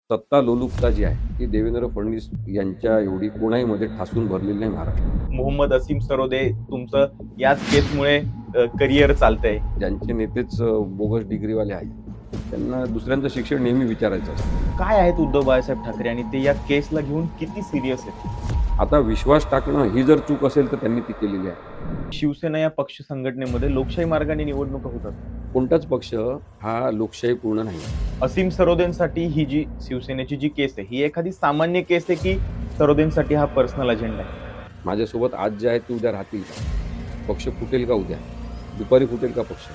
सत्ता लोलुपता जी आहे, ती देवेंद्र फडणवीस यांच्या एवढी कोणाहीमध्ये ठासून भरलेली नाही महाराष्ट्रात. मोहम्मद असीम सरोदे तुमचं याच केसमुळे करिअर चालतंय. ज्यांचे नेतेच बोगस डिग्रीवाले आहेत, त्यांना दुसऱ्यांचं शिक्षण नेहमी विचारायचं असतं. काय आहेत उद्धव बाळासाहेब ठाकरे आणि ते या केसला घेऊन किती सिरियस आहेत? आता विश्वास टाकणं ही जर चूक असेल तर त्यांनी ती केलेली आहे. शिवसेना या पक्ष संघटनेमध्ये लोकशाही मार्गाने निवडणुका होतात. कोणताच पक्ष हा लोकशाहीपूर्ण नाही. असीम सरोदेंसाठी ही जी शिवसेनेची जी केस आहे ही एखादी सामान्य केस आहे की सरोदेंसाठी हा पर्सनल अजेंडा आहे? माझ्यासोबत आज जे आहेत ते उद्या राहतील का? पक्ष फुटेल का उद्या? दुपारी फुटेल का पक्ष?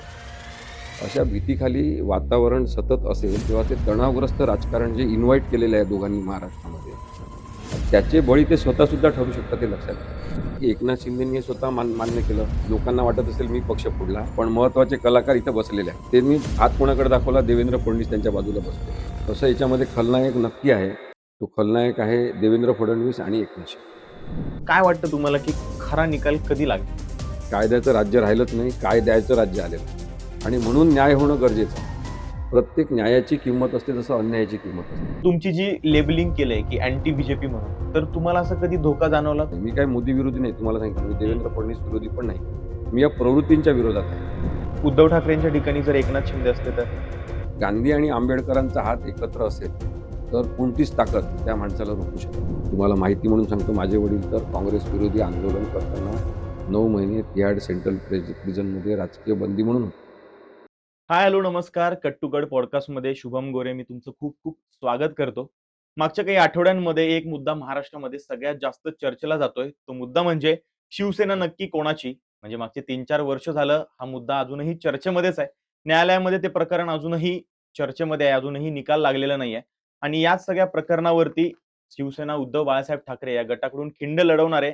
अशा भीतीखाली वातावरण सतत असेल तेव्हा ते तणावग्रस्त राजकारण जे इन्व्हाइट केलेलं आहे दोघांनी महाराष्ट्रामध्ये, त्याचे बळी ते स्वतःसुद्धा ठरू शकतात हे लक्षात घ्या. की एकनाथ शिंदेंनी हे स्वतः मान्य केलं. लोकांना वाटत असेल मी पक्ष फोडला, पण महत्त्वाचे कलाकार इथं बसलेले आहेत. त्यांनी हात कोणाकडे दाखवला? देवेंद्र फडणवीस त्यांच्या बाजूला बसले. तसं याच्यामध्ये खलनायक नक्की आहे. तो खलनायक आहे देवेंद्र फडणवीस आणि एकनाथ शिंदे. काय वाटतं तुम्हाला की खरा निकाल कधी लागेल? कायद्याचं राज्य राहिलंच नाही, काय द्यायचं राज्य आलेलं आहे. आणि म्हणून न्याय होणं गरजेचं आहे. प्रत्येक न्यायाची किंमत असते तसं अन्यायाची किंमत असते. तुमची जी लेबलिंग केलंय की अँटी बीजेपी म्हणून, तर तुम्हाला असं कधी धोका जाणवला? मी काय मोदी विरोधी नाही, तुम्हाला सांगितलं. मी देवेंद्र फडणवीस विरोधी पण नाही. मी या प्रवृत्तींच्या विरोधात आहे. उद्धव ठाकरेंच्या ठिकाणी जर एकनाथ शिंदे असते तर? गांधी आणि आंबेडकरांचा हात एकत्र असेल तर कोणतीच ताकद त्या माणसाला रोखू शकते. तुम्हाला माहिती म्हणून सांगतो, माझे वडील तर काँग्रेस विरोधी आंदोलन करताना 9 महिने तिहाड सेंट्रल प्रिझनमध्ये राजकीय बंदी म्हणून होते. हाय हॅलो नमस्कार. कट टू कट पॉडकास्टमध्ये शुभम गोरे मी तुमचं खूप खूप स्वागत करतो. मागच्या काही आठवड्यांमध्ये एक मुद्दा महाराष्ट्रामध्ये सगळ्यात जास्त चर्चेला जातोय. तो मुद्दा म्हणजे शिवसेना नक्की कोणाची? म्हणजे मागचे 3-4 वर्ष झालं हा मुद्दा अजूनही चर्चेमध्येच आहे. न्यायालयामध्ये ते प्रकरण अजूनही चर्चेमध्ये आहे. अजूनही निकाल लागलेला नाहीये. आणि याच सगळ्या प्रकरणावरती शिवसेना उद्धव बाळासाहेब ठाकरे या गटाकडून खिंड लढवणारे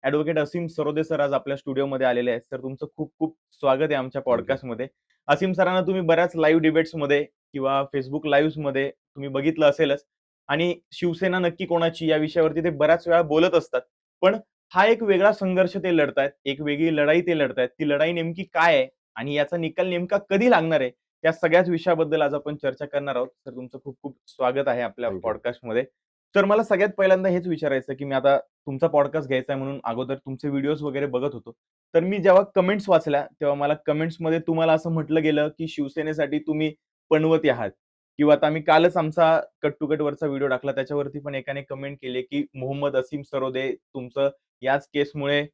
ॲडव्होकेट असीम सरोदे सर आज आपल्या स्टुडिओमध्ये आलेले आहेत. सर तुमचं खूप खूप स्वागत आहे आमच्या थँक्यू. पॉडकास्टमध्ये. असीम सरांना तुम्ही बऱ्याच लाईव्ह डिबेट्समध्ये किंवा Facebook लाईव्हमध्ये तुम्ही बघितलं असेलच आणि शिवसेना नक्की कोणाची या विषयावरती ते बऱ्याच वेळा बोलत असतात. पण हा एक वेगळा संघर्ष ते लढतायत, एक वेगळी लढाई ते लढतायत. ती लढाई नेमकी काय आहे आणि याचा निकाल नेमका कधी लागणार आहे? या सगळ्याच विषयाबद्दल आज आपण चर्चा करणार आहोत. तर तुमचं खूप खूप स्वागत आहे आपल्या थँक्यू. पॉडकास्टमध्ये. तर मला सगळ्यात पहिल्यांदा हेच विचारायचं की मी आता तुमचा पॉडकास्ट घ्यायचा आहे म्हणून अगोदर तुमचे व्हिडिओज वगैरे बघत होतो. तर मी जेव्हा कमेंट्स वाचल्या, तेव्हा मला कमेंट्समध्ये तुम्हाला असं म्हटलं गेलं, की शिवसेनेसाठी तुम्ही पनवती आहात किंवा आता आम्ही कालच आमचा कट टू कट वरचा व्हिडिओ टाकला. त्याच्यावरती पण एकाने कमेंट केली, की मोहम्मद असीम सरोदे तुमचं याच केसमुळे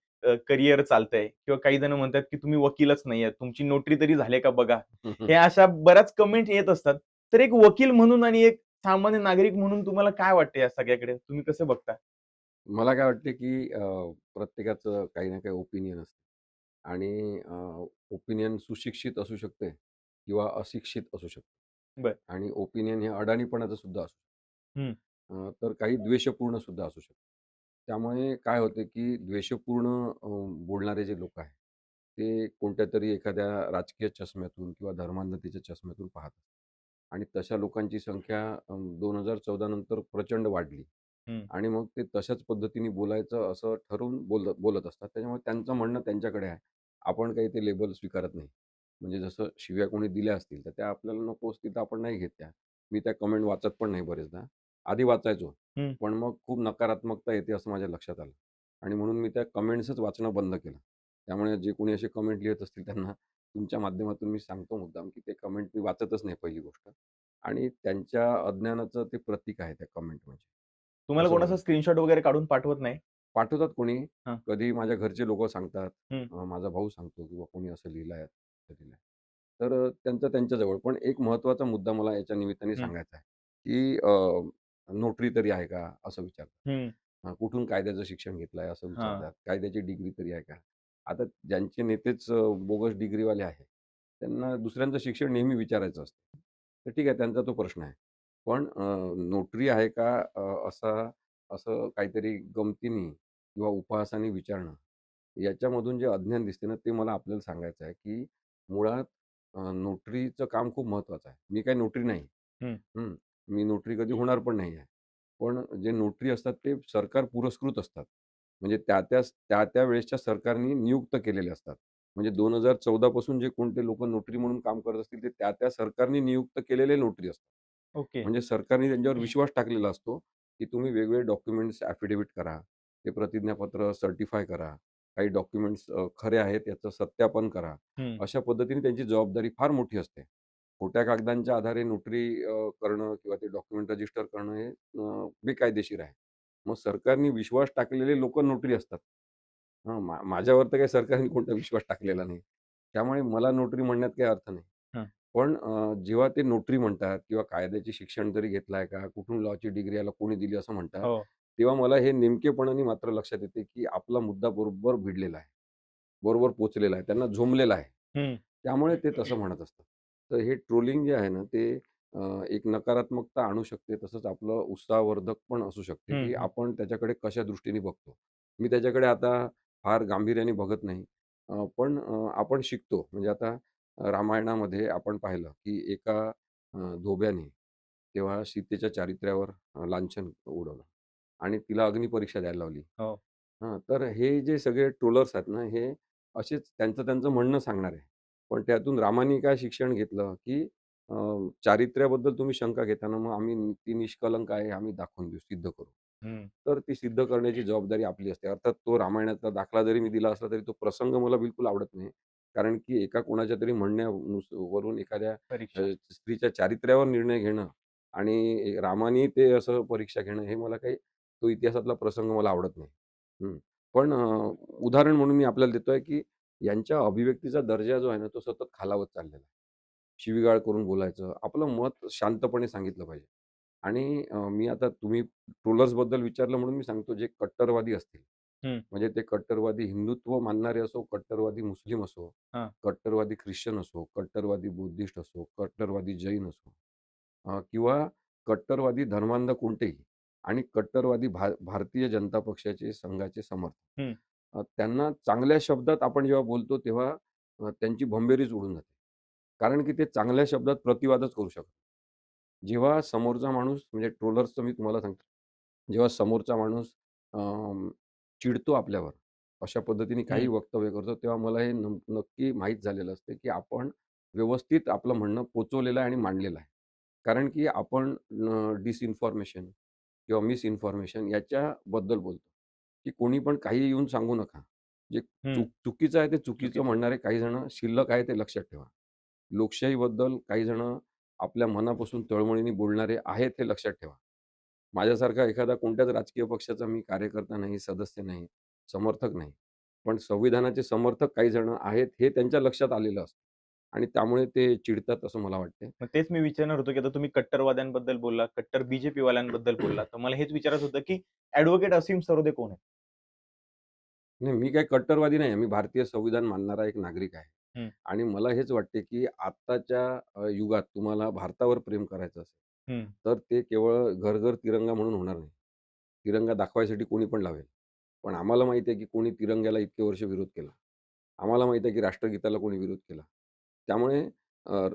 करिअर चालतंय किंवा काही जण म्हणतात, की तुम्ही वकीलच नाहीयेत. तुमची नोटरी तरी झाली का बघा. हे अशा बऱ्याच कमेंट येत असतात. तर एक वकील म्हणून आणि एक सामान्य नागरिक म्हणून तुम्हाला काय वाटतं या सगळ्याकडे? तुम्ही कसं बघता? मला काय वाटतं की प्रत्येकाचं काही ना काही ओपिनियन असतं आणि ओपिनियन सुशिक्षित असू शकते किंवा अशिक्षित असू शकते. बरं. आणि ओपिनियन हे अडाणीपणाचं सुद्धा असू हं. तर काही द्वेषपूर्ण सुद्धा असू शकतं. त्यामुळे काय होते की द्वेषपूर्ण बोलणारे जे लोक आहेत, ते कोणत्यातरी एखाद्या राजकीय चष्म्यातून किंवा धर्मांधतेच्या चष्म्यातून पाहतात. आणि तशा लोकांची संख्या 2014 नंतर प्रचंड वाढली. हं. आणि मग ते तशाच पद्धतीने बोलायचं असं ठरवून बोलत बोलत असतात. त्याच्यामुळे त्यांचं म्हणणं त्यांच्याकडे आहे. आपण काही ते लेबल स्वीकारत नाही. म्हणजे जसं शिव्या कोणी दिल्या असतील, तर त्या आपल्याला नको असतील तर आपण नाही घेत त्या. मी त्या कमेंट वाचत पण नाही बरेचदा. आधी वाचायचो, हं. पण मग खूप नकारात्मकता येते असं माझ्या लक्षात आलं. आणि म्हणून मी त्या कमेंट्सच वाचणं बंद केलं. त्यामुळे जे कोणी असे कमेंट लिहित असतील त्यांना तुमच्या माध्यमातून मी सांगतो मुद्दाम, की ते कमेंट मी वाचतच नाही पहिली गोष्ट. आणि त्यांच्या अज्ञानाचं ते प्रतीक आहे त्या कमेंट म्हणजे. तुम्हाला असं कोणाचा मला स्क्रीनशॉट वगैरे काढून पाठवत नाही? पाठवतात कोणी, हां. कधी माझ्या घरचे लोकं सांगतात, हं. माझा भाऊ सांगतो किंवा कोणी असं लिहिलंय, असं लिहिलंय. तर त्यांचं त्यांच्याजवळ. पण एक महत्त्वाचा मुद्दा मला याच्या निमित्ताने हं. सांगायचा आहे, की नोकरी तरी आहे का? असं विचारतात. हं. कुठून कायद्याचं शिक्षण घेतलंय? असं हां. विचारतात. कायद्याची डिग्री तरी आहे का? आता ज्यांचे नेतेच बोगस डिग्रीवाले आहेत, त्यांना दुसऱ्यांचं शिक्षण नेहमी विचारायचं असतं. तर ठीक आहे, त्यांचा तो प्रश्न आहे. पण नोकरी आहे का? असं काहीतरी गमतीने किंवा उपहासाने विचारणं, याच्यामधून जे अज्ञान दिसते ना, ते मला आपल्याला सांगायचं आहे, की मुळात नोटरीचं काम खूप महत्त्वाचं आहे. मी काही नोटरी नाही. हं. हं. मी नोटरी कधी होणार पण नाही आहे. पण जे नोटरी असतात ते सरकार पुरस्कृत असतात. म्हणजे त्या वेळेसच्या सरकारनी नियुक्त केलेले असतात. म्हणजे 2014 पासून जे कोणते लोकं नोटरी म्हणून काम करत असतील, ते त्या सरकारने नियुक्त केलेले नोटरी असतात. ओके. म्हणजे सरकारने त्यांच्यावर विश्वास टाकलेला असतो, की तुम्ही वेगवेगळे डॉक्युमेंट्स ॲफिडेव्हिट करा. ते प्रतिज्ञापत्र सर्टिफाय करा. काही डॉक्युमेंट्स खरे आहेत याचं सत्यापन करा. हं. अशा पद्धतीने त्यांची जबाबदारी फार मोठी असते. खोट्या कागदांच्या आधारे नोटरी करणं किंवा ते डॉक्युमेंट रजिस्टर करणं हे बेकायदेशीर आहे. मग सरकारने विश्वास टाकलेले लोकं नोटरी असतात. माझ्यावर तर काही सरकारने कोणता विश्वास टाकलेला नाही. त्यामुळे मला नोटरी म्हणण्यात काही अर्थ नाही. हं. पण जेव्हा ते नोटरी म्हणतात किंवा कायद्याचे शिक्षण तरी घेतलं आहे का? कुठून लॉची डिग्री याला कोणी दिली असं म्हणतात. हो. तेव्हा मला हे नेमकेपणाने मात्र लक्षात येते, की आपला मुद्दा बरोबर भिडलेला आहे. बरोबर पोहोचलेला आहे. त्यांना झोंबलेला आहे. हं. त्यामुळे ते तसं म्हणत असतात. तर हे ट्रोलिंग जे आहे ना, ते एक नकारात्मकता आणू शकते. तसंच आपलं उत्साहवर्धक पण असू शकते, हं, की हं. आपण त्याच्याकडे कशा दृष्टीने बघतो. मी त्याच्याकडे आता फार गांभीर्याने बघत नाही. पण आपण शिकतो. म्हणजे आता रामायणामध्ये आपण पाहिलं, की एका धोब्याने तेव्हा सीतेच्या चारित्र्यावर लांछन उडवलं आणि तिला अग्निपरीक्षा द्यायला लावली. हो. तर हे जे सगळे ट्रोलर्स आहेत ना, हे असेच त्यांचं म्हणणं सांगणार आहे. पण त्यातून रामाने काय शिक्षण घेतलं, की अ, चारित्र्याबद्दल तुम्ही शंका घेताना मग आम्ही ती निष्कलंक आहे, आम्ही दाखवून देऊ, सिद्ध करू. हं. तर ती सिद्ध करण्याची जबाबदारी आपली असते. अर्थात तो रामायणाचा दाखला जरी मी दिला असला, तरी तो प्रसंग मला बिलकुल आवडत नाही. कारण की एका कोणाच्यातरी वरून एखाद्या परीक्षा. स्त्रीच्या चारित्र्यावर निर्णय घेणं आणि रामाने ते असं परीक्षा घेणं, हे मला काही तो इतिहासातला प्रसंग मला आवडत नाही. हं. पण उदाहरण म्हणून मी आपल्याला देतोय, की यांच्या अभिव्यक्तीचा दर्जा जो आहे ना, तो सतत खालावत चाललेला आहे. शिवीगाळ करून बोलायचं, आपलं मत शांतपणे सांगितलं पाहिजे. आणि मी आता तुम्ही ट्रोलर्सबद्दल विचारलं म्हणून मी सांगतो, जे कट्टरवादी असतील, हं. म्हणजे ते कट्टरवादी हिंदुत्व मानणारे असो, कट्टरवादी मुस्लिम असो, हां. कट्टरवादी ख्रिश्चन असो, कट्टरवादी बुद्धिस्ट असो, कट्टरवादी जैन असो किंवा कट्टरवादी धर्मांध कोणतेही आणि कट्टरवादी भारतीय जनता पक्षाचे संघाचे समर्थक. हं. त्यांना चांगल्या शब्दात आपण जेव्हा बोलतो तेव्हा त्यांची भंबेरीच उडून जाते. कारण की ते चांगल्या शब्दात प्रतिवादच करू शकतात. जेव्हा समोरचा माणूस म्हणजे ट्रोलर्सचं मी तुम्हाला सांगतो. जेव्हा समोरचा माणूस चिडतो आपल्यावर, अशा पद्धतीने काही हं. वक्तव्य करतो, तेव्हा मला हे नक्की माहीत झालेलं असतं, की आपण व्यवस्थित आपलं म्हणणं पोहोचवलेलं आहे आणि मांडलेलं आहे. कारण की आपण डिसइन्फॉर्मेशन किंवा मिसइन्फॉर्मेशन याच्याबद्दल बोलतो, की कोणी पण काहीही येऊन सांगू नका. जे हं. चुकीचं आहे ते चुकीचं चुकीचं. म्हणणारे काही जण शिल्लक आहे ते लक्षात ठेवा. लोकशाहीबद्दल काही जण आपल्या मनापासून तळमळीने बोलणारे आहेत हे लक्षात ठेवा. माझ्यासारखा एखादा कोणत्याच राजकीय पक्षाचा मी कार्यकर्ता नाही, सदस्य नाही, समर्थक नाही. पण संविधानाचे समर्थक काही जण आहेत हे त्यांच्या लक्षात आलेलं असतं आणि त्यामुळे ते चिडतात असं मला वाटतंय. मग तेच मी विचारणार होतो, की आता तुम्ही कट्टरवाद्यांबद्दल बोललात, कट्टर बीजेपीवाल्यांबद्दल बोललात. तर मला हेच विचारायचं होतं, की ॲडव्होकेट असीम सरोदे कोण आहेत? नाही, मी काही कट्टरवादी नाही आहे. मी भारतीय संविधान मानणारा एक नागरिक आहे. हं. आणि मला हेच वाटते, की आत्ताच्या युगात तुम्हाला भारतावर प्रेम करायचं असेल, हं. तर ते केवळ घर-घर तिरंगा म्हणून होणार नाही. तिरंगा दाखवायसाठी कोणी पण लावेल. पण आम्हाला माहिती आहे, की कोणी तिरंग्याला इतके वर्ष विरोध केला. आम्हाला माहिती आहे, की राष्ट्रगीताला कोणी विरोध केला. त्यामुळे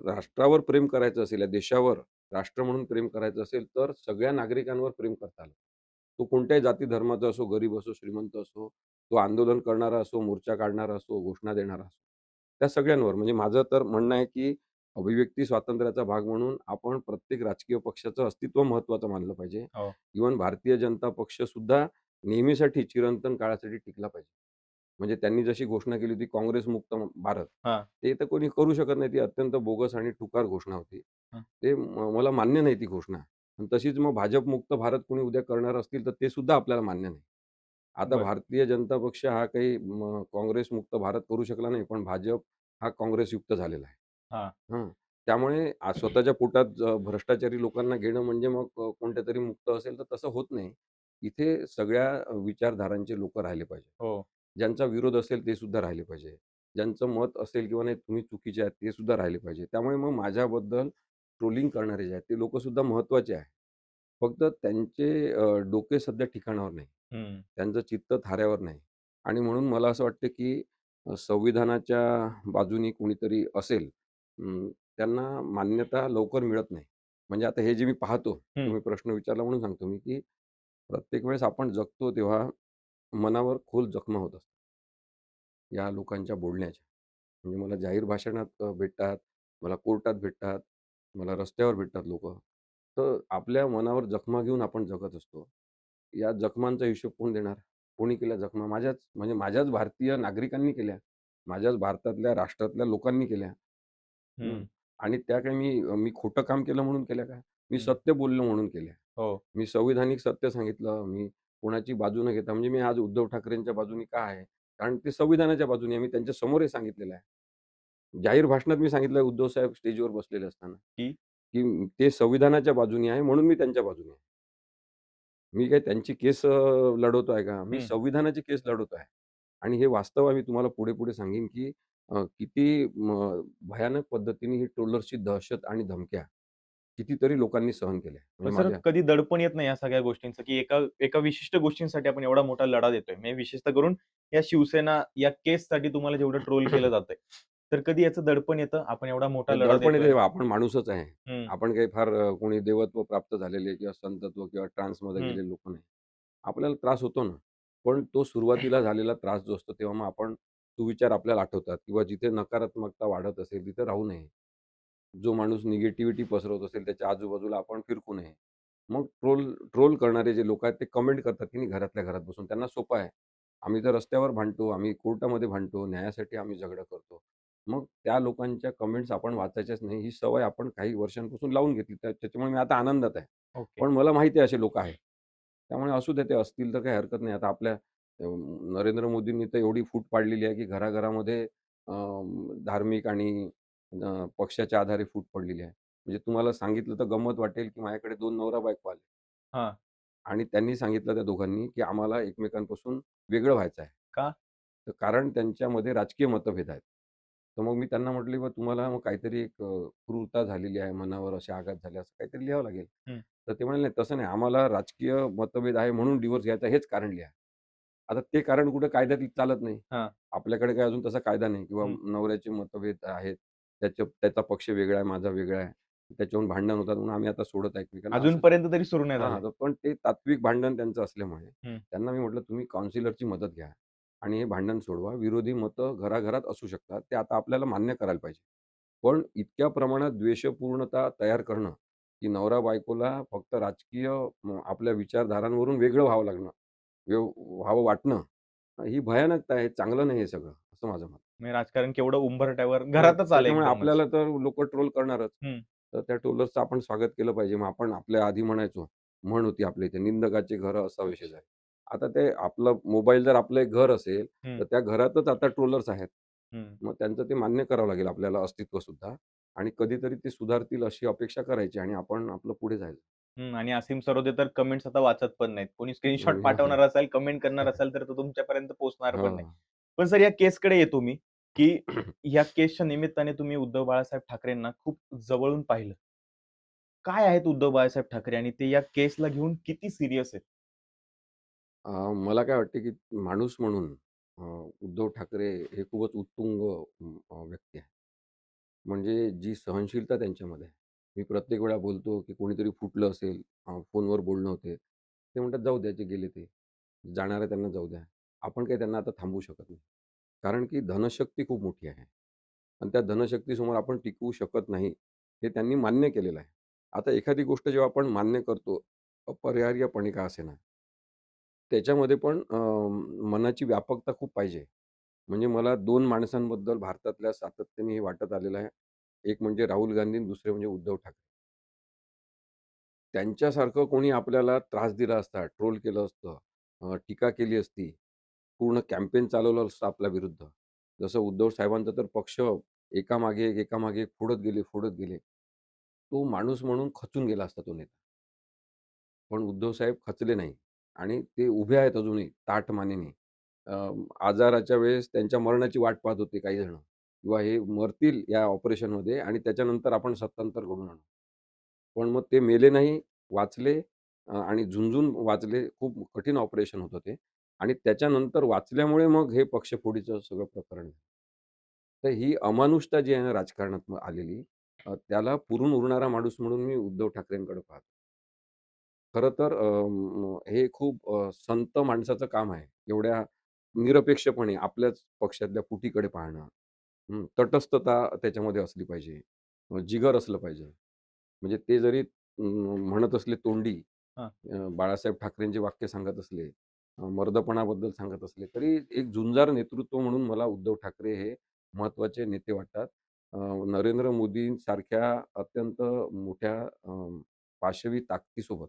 राष्ट्रावर प्रेम करायचं असेल, या देशावर राष्ट्र म्हणून प्रेम करायचं असेल, तर सगळ्या नागरिकांवर प्रेम करता आलं. तो कोणत्याही जाती धर्माचा असो, गरीब असो, श्रीमंत असो, तो आंदोलन करणारा असो, मोर्चा काढणारा असो, घोषणा देणारा असो. त्या सगळ्यांवर म्हणजे माझं तर म्हणणं आहे, की अभिव्यक्ती स्वातंत्र्याचा भाग म्हणून आपण प्रत्येक राजकीय पक्षाचं अस्तित्व महत्त्वाचं मानलं पाहिजे. हो. इव्हन भारतीय जनता पक्षसुद्धा नेहमीसाठी चिरंतन काळासाठी टिकला पाहिजे. म्हणजे त्यांनी जशी घोषणा केली होती काँग्रेसमुक्त भारत. हां. ते तर कोणी करू शकत नाही. ती अत्यंत बोगस आणि टुकार घोषणा होती. हां. ते मला मान्य नाही ती घोषणा. आणि तशीच मग भाजपमुक्त भारत कोणी उद्या करणार असतील, तर ते सुद्धा आपल्याला मान्य नाही. आता बरं. भारतीय जनता पक्ष हा काही काँग्रेसमुक्त भारत करू शकला नाही, पण भाजप हा काँग्रेसयुक्त झालेला आहे. हां. हं. त्यामुळे स्वतःच्या पोटात भ्रष्टाचारी लोकांना घेणं म्हणजे मग कोणत्यातरी मुक्त असेल, तर तसं होत नाही. इथे सगळ्या विचारधारांचे लोकं राहिले पाहिजे. हो. ज्यांचा विरोध असेल ते सुद्धा राहिले पाहिजे. ज्यांचं मत असेल किंवा नाही तुम्ही चुकीचे आहात ते सुद्धा राहिले पाहिजे. त्यामुळे मग माझ्याबद्दल ट्रोलिंग करणारे जे आहेत ते लोकं सुद्धा महत्त्वाचे आहेत. फक्त त्यांचे डोके सध्या ठिकाणावर नाही. हं. त्यांचं चित्त थाऱ्यावर नाही. आणि म्हणून मला असं वाटतं, की संविधानाच्या बाजूनी कोणीतरी असेल, त्यांना मान्यता लवकर मिळत नाही. म्हणजे आता हे जे मी पाहतो, हं. तुम्ही प्रश्न विचारला म्हणून सांगतो मी, की प्रत्येक वेळेस आपण जगतो तेव्हा मनावर खोल जखमा होत असतात. या लोकांच्या बोलण्याच्या. म्हणजे मला जाहीर भाषणात भेटतात, मला कोर्टात भेटतात, मला रस्त्यावर भेटतात लोकं. तर आपल्या मनावर जखमा घेऊन आपण जगत असतो. या जखमांचा हिशोब कोण देणार? कोणी केल्या जखमा? म्हणजे माझ्याच भारतीय नागरिकांनी केल्या. माझ्याच भारतातल्या राष्ट्रातल्या लोकांनी केल्या. हं. हं, आणि त्या काही मी खोटं काम केलं म्हणून केल्या का? मी हं. सत्य बोललो म्हणून केल्या. हो. मी संविधानिक सत्य सांगितलं. मी कोणाची बाजू न घेता म्हणजे मी आज उद्धव ठाकरेंच्या बाजूने का आहे? कारण ते संविधानाच्या बाजूने आहे. मी त्यांच्या समोरही सांगितलेलं आहे. जाहीर भाषणात मी सांगितलं उद्धव साहेब स्टेजवर बसलेले असताना, की की ते संविधानाच्या बाजूने आहे म्हणून मी त्यांच्या बाजूने आहे. मी काय त्यांची केस लढवतोय का? मी हं. संविधानाची केस लढवत आहे. आणि हे वास्तव आहे मी तुम्हाला पुढे-पुढे सांगेन, की किती भयानक पद्धतीने ही ट्रोलर्सची दहशत आणि धमक्या कितीतरी लोकांनी सहन केल्या. पण म्हणजे सर माझ्या कधी दडपण येत नाही या सगळ्या गोष्टींचं, की एका एका विशिष्ट गोष्टींसाठी आपण एवढा मोठा लढा देतोय. म्हणजे विशेषतः करून या शिवसेना या केससाठी तुम्हाला जेवढं ट्रोल केलं जातंय. तर कधी याचं दडपण येतं, आपण एवढा मोठा हे लढा दडपण येते देतोय? तेव्हा आपण माणूसच आहे. हं, आपण काही फार कोणी देवत्व प्राप्त झालेले किंवा संतत्व किंवा ट्रान्समध्ये हं. गेलेले लोक नाही. आपल्याला त्रास होतो ना. पण तो सुरुवातीला झालेला त्रास जो असतो तेव्हा मग आपण सुविचार आपल्याला आठवतात किंवा जिथे नकारात्मकता वाढत असेल तिथे राहू नये. जो माणूस निगेटिव्हिटी पसरवत असेल त्याच्या आजूबाजूला आपण फिरकू नये. मग ट्रोल ट्रोल करणारे जे लोक आहेत ते कमेंट करतात की नाही घरातल्या घरात बसून. त्यांना सोपं आहे. आम्ही तर रस्त्यावर भांडतो, आम्ही कोर्टामध्ये भांडतो, न्यायासाठी आम्ही झगडा करतो. मग त्या लोकांच्या कमेंट्स आपण वाचायच्याच नाही. ही सवय आपण काही वर्षांपासून लावून घेतली. त्याच्यामुळे मी आता आनंदात आहे. ओके. पण मला माहिती आहे असे लोक आहेत. त्यामुळे असू दे ते असतील तर काही हरकत नाही. आता आपल्या नरेंद्र मोदींनी तर एवढी फूट पाडलेली आहे की घराघरामध्ये धार्मिक आणि पक्षाच्या आधारे फूट पडलेली आहे. म्हणजे तुम्हाला सांगितलं तर गंमत वाटेल की माझ्याकडे 2 नवरा-बायको आले. हां. आणि त्यांनी सांगितलं त्या दोघांनी, की आम्हाला एकमेकांपासून वेगळं व्हायचं आहे. का? तर कारण त्यांच्यामध्ये राजकीय मतभेद आहेत. तर मग मी त्यांना म्हटलं, "मग तुम्हाला मग काहीतरी एक क्रूरता झालेली आहे, मनावर असे आघात झाले, असं काहीतरी लिहावं लागेल." हं, तर ते म्हणाले, "नाही, तसं नाही. आम्हाला राजकीय मतभेद आहे म्हणून डिव्होर्स घ्यायचा हेच कारण लिहा." आता ते कारण कुठं कायद्यात चालत नाही. हां. आपल्याकडे काही अजून तसा कायदा नाही किंवा हं. नवऱ्याचे मतभेद आहेत. त्याचा पक्ष वेगळा आहे, माझा वेगळा आहे. त्याच्यावरून भांडण होतात म्हणून आम्ही आता सोडत आहे एकमेकांना असं अजूनपर्यंत तरी सुरू नाही हां, झालंय. तर पण ते तात्विक भांडण त्यांचं असल्यामुळे हं, त्यांना मी म्हटलं, "तुम्ही काउन्सिलरची मदत घ्या आणि हे भांडण सोडवा. विरोधी मतं घराघरात असू शकतात. ते आता आपल्याला मान्य करायला पाहिजे. पण इतक्या प्रमाणात द्वेषपूर्णता तयार करणं, की नवरा-बायकोला फक्त राजकीय आपल्या विचारधारांवरून वेगळं व्हावं लागणं, व्हावं वाटणं, ही भयानकता आहे. चांगलं नाही हे सगळं." असं माझं मत. म्हणजे राजकारण केवढं उंबरठ्यावर हो, घरातच आलं त्याच्यामुळे एकदमच. आपल्याला तर लोकं ट्रोल करणारच. हं, तर त्या ट्रोलर्सचं आपण स्वागत केलं पाहिजे. मग आपण आपल्या आधी म्हणायचो, म्हण होती आपल्या इथे, "निंदकाचे घरं असावे शेजारी." आता ते आपलं मोबाईल जर आपलं एक घर असेल, तर हं, त्या घरातच आता ट्रोलर्स आहेत. हं. मग त्यांचं ते मान्य करावं लागेल आपल्याला अस्तित्वसुद्धा आणि कधीतरी ते सुधारतील अशी अपेक्षा करायची आणि आपण आपलं पुढे जायचं. आणि असीम सरोदे तर कमेंट्स आता वाचत पण नाहीत. कोणी स्क्रीनशॉट पाठवणार असेल, कमेंट करणार असेल, तर तो तुमच्यापर्यंत पोहोचणार पण नाही. हो. पण सर या केसकडे येतो मी, की या केसच्या निमित्ताने तुम्ही उद्धव बाळासाहेब ठाकरेंना खूप जवळून पाहिलं. काय आहेत उद्धव बाळासाहेब ठाकरे आणि ते या केसला घेऊन किती सीरियस आहेत? मला काय वाटतं, की माणूस म्हणून अ, उद्धव ठाकरे हे खूपच उत्तुंग व्यक्ती आहे. म्हणजे जी सहनशीलता त्यांच्यामध्ये आहे. मी प्रत्येक वेळा बोलतो, की कोणीतरी फुटलं असेल, फोनवर बोलणं होते. ते म्हणतात, "जाऊ द्या, जे गेले ते. जाणार आहे त्यांना जाऊ द्या." आपण काही त्यांना आता थांबवू शकत नाही. कारण की धनशक्ती खूप मोठी आहे आणि त्या धनशक्तीसमोर आपण टिकवू शकत नाही, हे त्यांनी मान्य केलेलं आहे. आता एखादी गोष्ट जेव्हा आपण मान्य करतो, अपरिहार्यपणे का असेना, त्याच्यामध्ये पण मनाची व्यापकता खूप पाहिजे. म्हणजे मला 2 माणसांबद्दल भारतातल्या सातत्याने हे वाटत आलेलं आहे. एक म्हणजे राहुल गांधी आणि दुसरे म्हणजे उद्धव ठाकरे. त्यांच्यासारखं कोणी आपल्याला त्रास दिला असता, ट्रोल केलं असतं, टीका केली असती, पूर्ण कॅम्पेन चालवलं असतं आपल्या विरुद्ध. जसं उद्धव साहेबांचा तर पक्ष एकामागे एक, एकामागे एक फोडत गेले, फोडत गेले. तो माणूस म्हणून खचून गेला असता तो नेता. पण उद्धव साहेब खचले नाही आणि ते उभे आहेत अजूनही ताठ मानेने. अ, आजाराच्या वेळेस त्यांच्या मरणाची वाट पाहत होते काही जण किंवा हे मरतील या ऑपरेशनमध्ये आणि त्याच्यानंतर आपण सत्तांतर घडवून आणू. पण मग ते मेले नाही, वाचले आणि झुंजून वाचले. खूप कठीण ऑपरेशन होतं ते आणि त्याच्यानंतर वाचल्यामुळे मग हे पक्षफोडीचं सगळं प्रकरण झालं. तर ही अमानुषता जी आहे ना राजकारणात आलेली त्याला पुरून उरणारा माणूस म्हणून मी उद्धव ठाकरेंकडे पाहतो. खरं तर हे खूप संत माणसाचं काम आहे. एवढ्या निरपेक्षपणे आपल्याच पक्षातल्या फुटीकडे पाहणं. तटस्थता त्याच्यामध्ये असली पाहिजे. जिगर असलं पाहिजे. म्हणजे ते जरी म्हणत असले तोंडी, हां. बाळासाहेब ठाकरेंचे वाक्य सांगत असले, मर्दपणाबद्दल सांगत असले, तरी एक झुंजार नेतृत्व म्हणून मला उद्धव ठाकरे हे महत्त्वाचे नेते वाटतात. अ, नरेंद्र मोदींसारख्या अत्यंत मोठ्या पाशवी ताकदीसोबत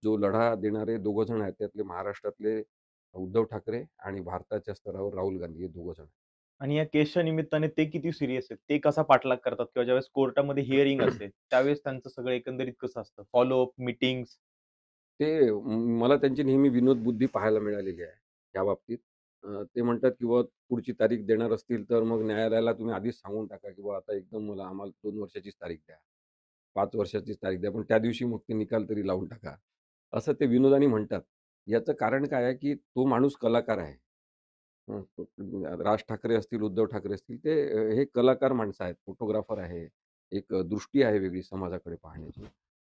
जो लढा देणारे दोघं जण आहेत, त्यातले महाराष्ट्रातले उद्धव ठाकरे आणि भारताच्या स्तरावर राहुल गांधी हे दोघं जण. आणि या केसच्या निमित्ताने ते किती सीरियस आहेत? ते कसा पाठलाग करतात किंवा ज्यावेळेस कोर्टामध्ये हिअरिंग असते, त्यावेळेस त्यांचं सगळं एकंदरीत कसं असतं? Follow up, meetings? मला त्यांची नेहमी विनोदबुद्धी पाहायला मिळालेली आहे या बाबतीत. ते म्हणतात, की बुवा पुढची तारीख देणार असतील, तर मग न्यायालयाला तुम्ही आधीच सांगून टाका, की बुवा आता एकदम मला आम्हाला 2 वर्षाचीच तारीख द्या, 5 वर्षाचीच तारीख द्या. पण त्या दिवशी मग ते निकाल तरी लावून टाका. असं ते विनोदाने म्हणतात. याचं कारण काय आहे, की तो माणूस कलाकार आहे. राज ठाकरे असतील, उद्धव ठाकरे असतील, ते हे कलाकार माणसं आहेत, फोटोग्राफर आहे. एक दृष्टी आहे वेगळी समाजाकडे पाहण्याची.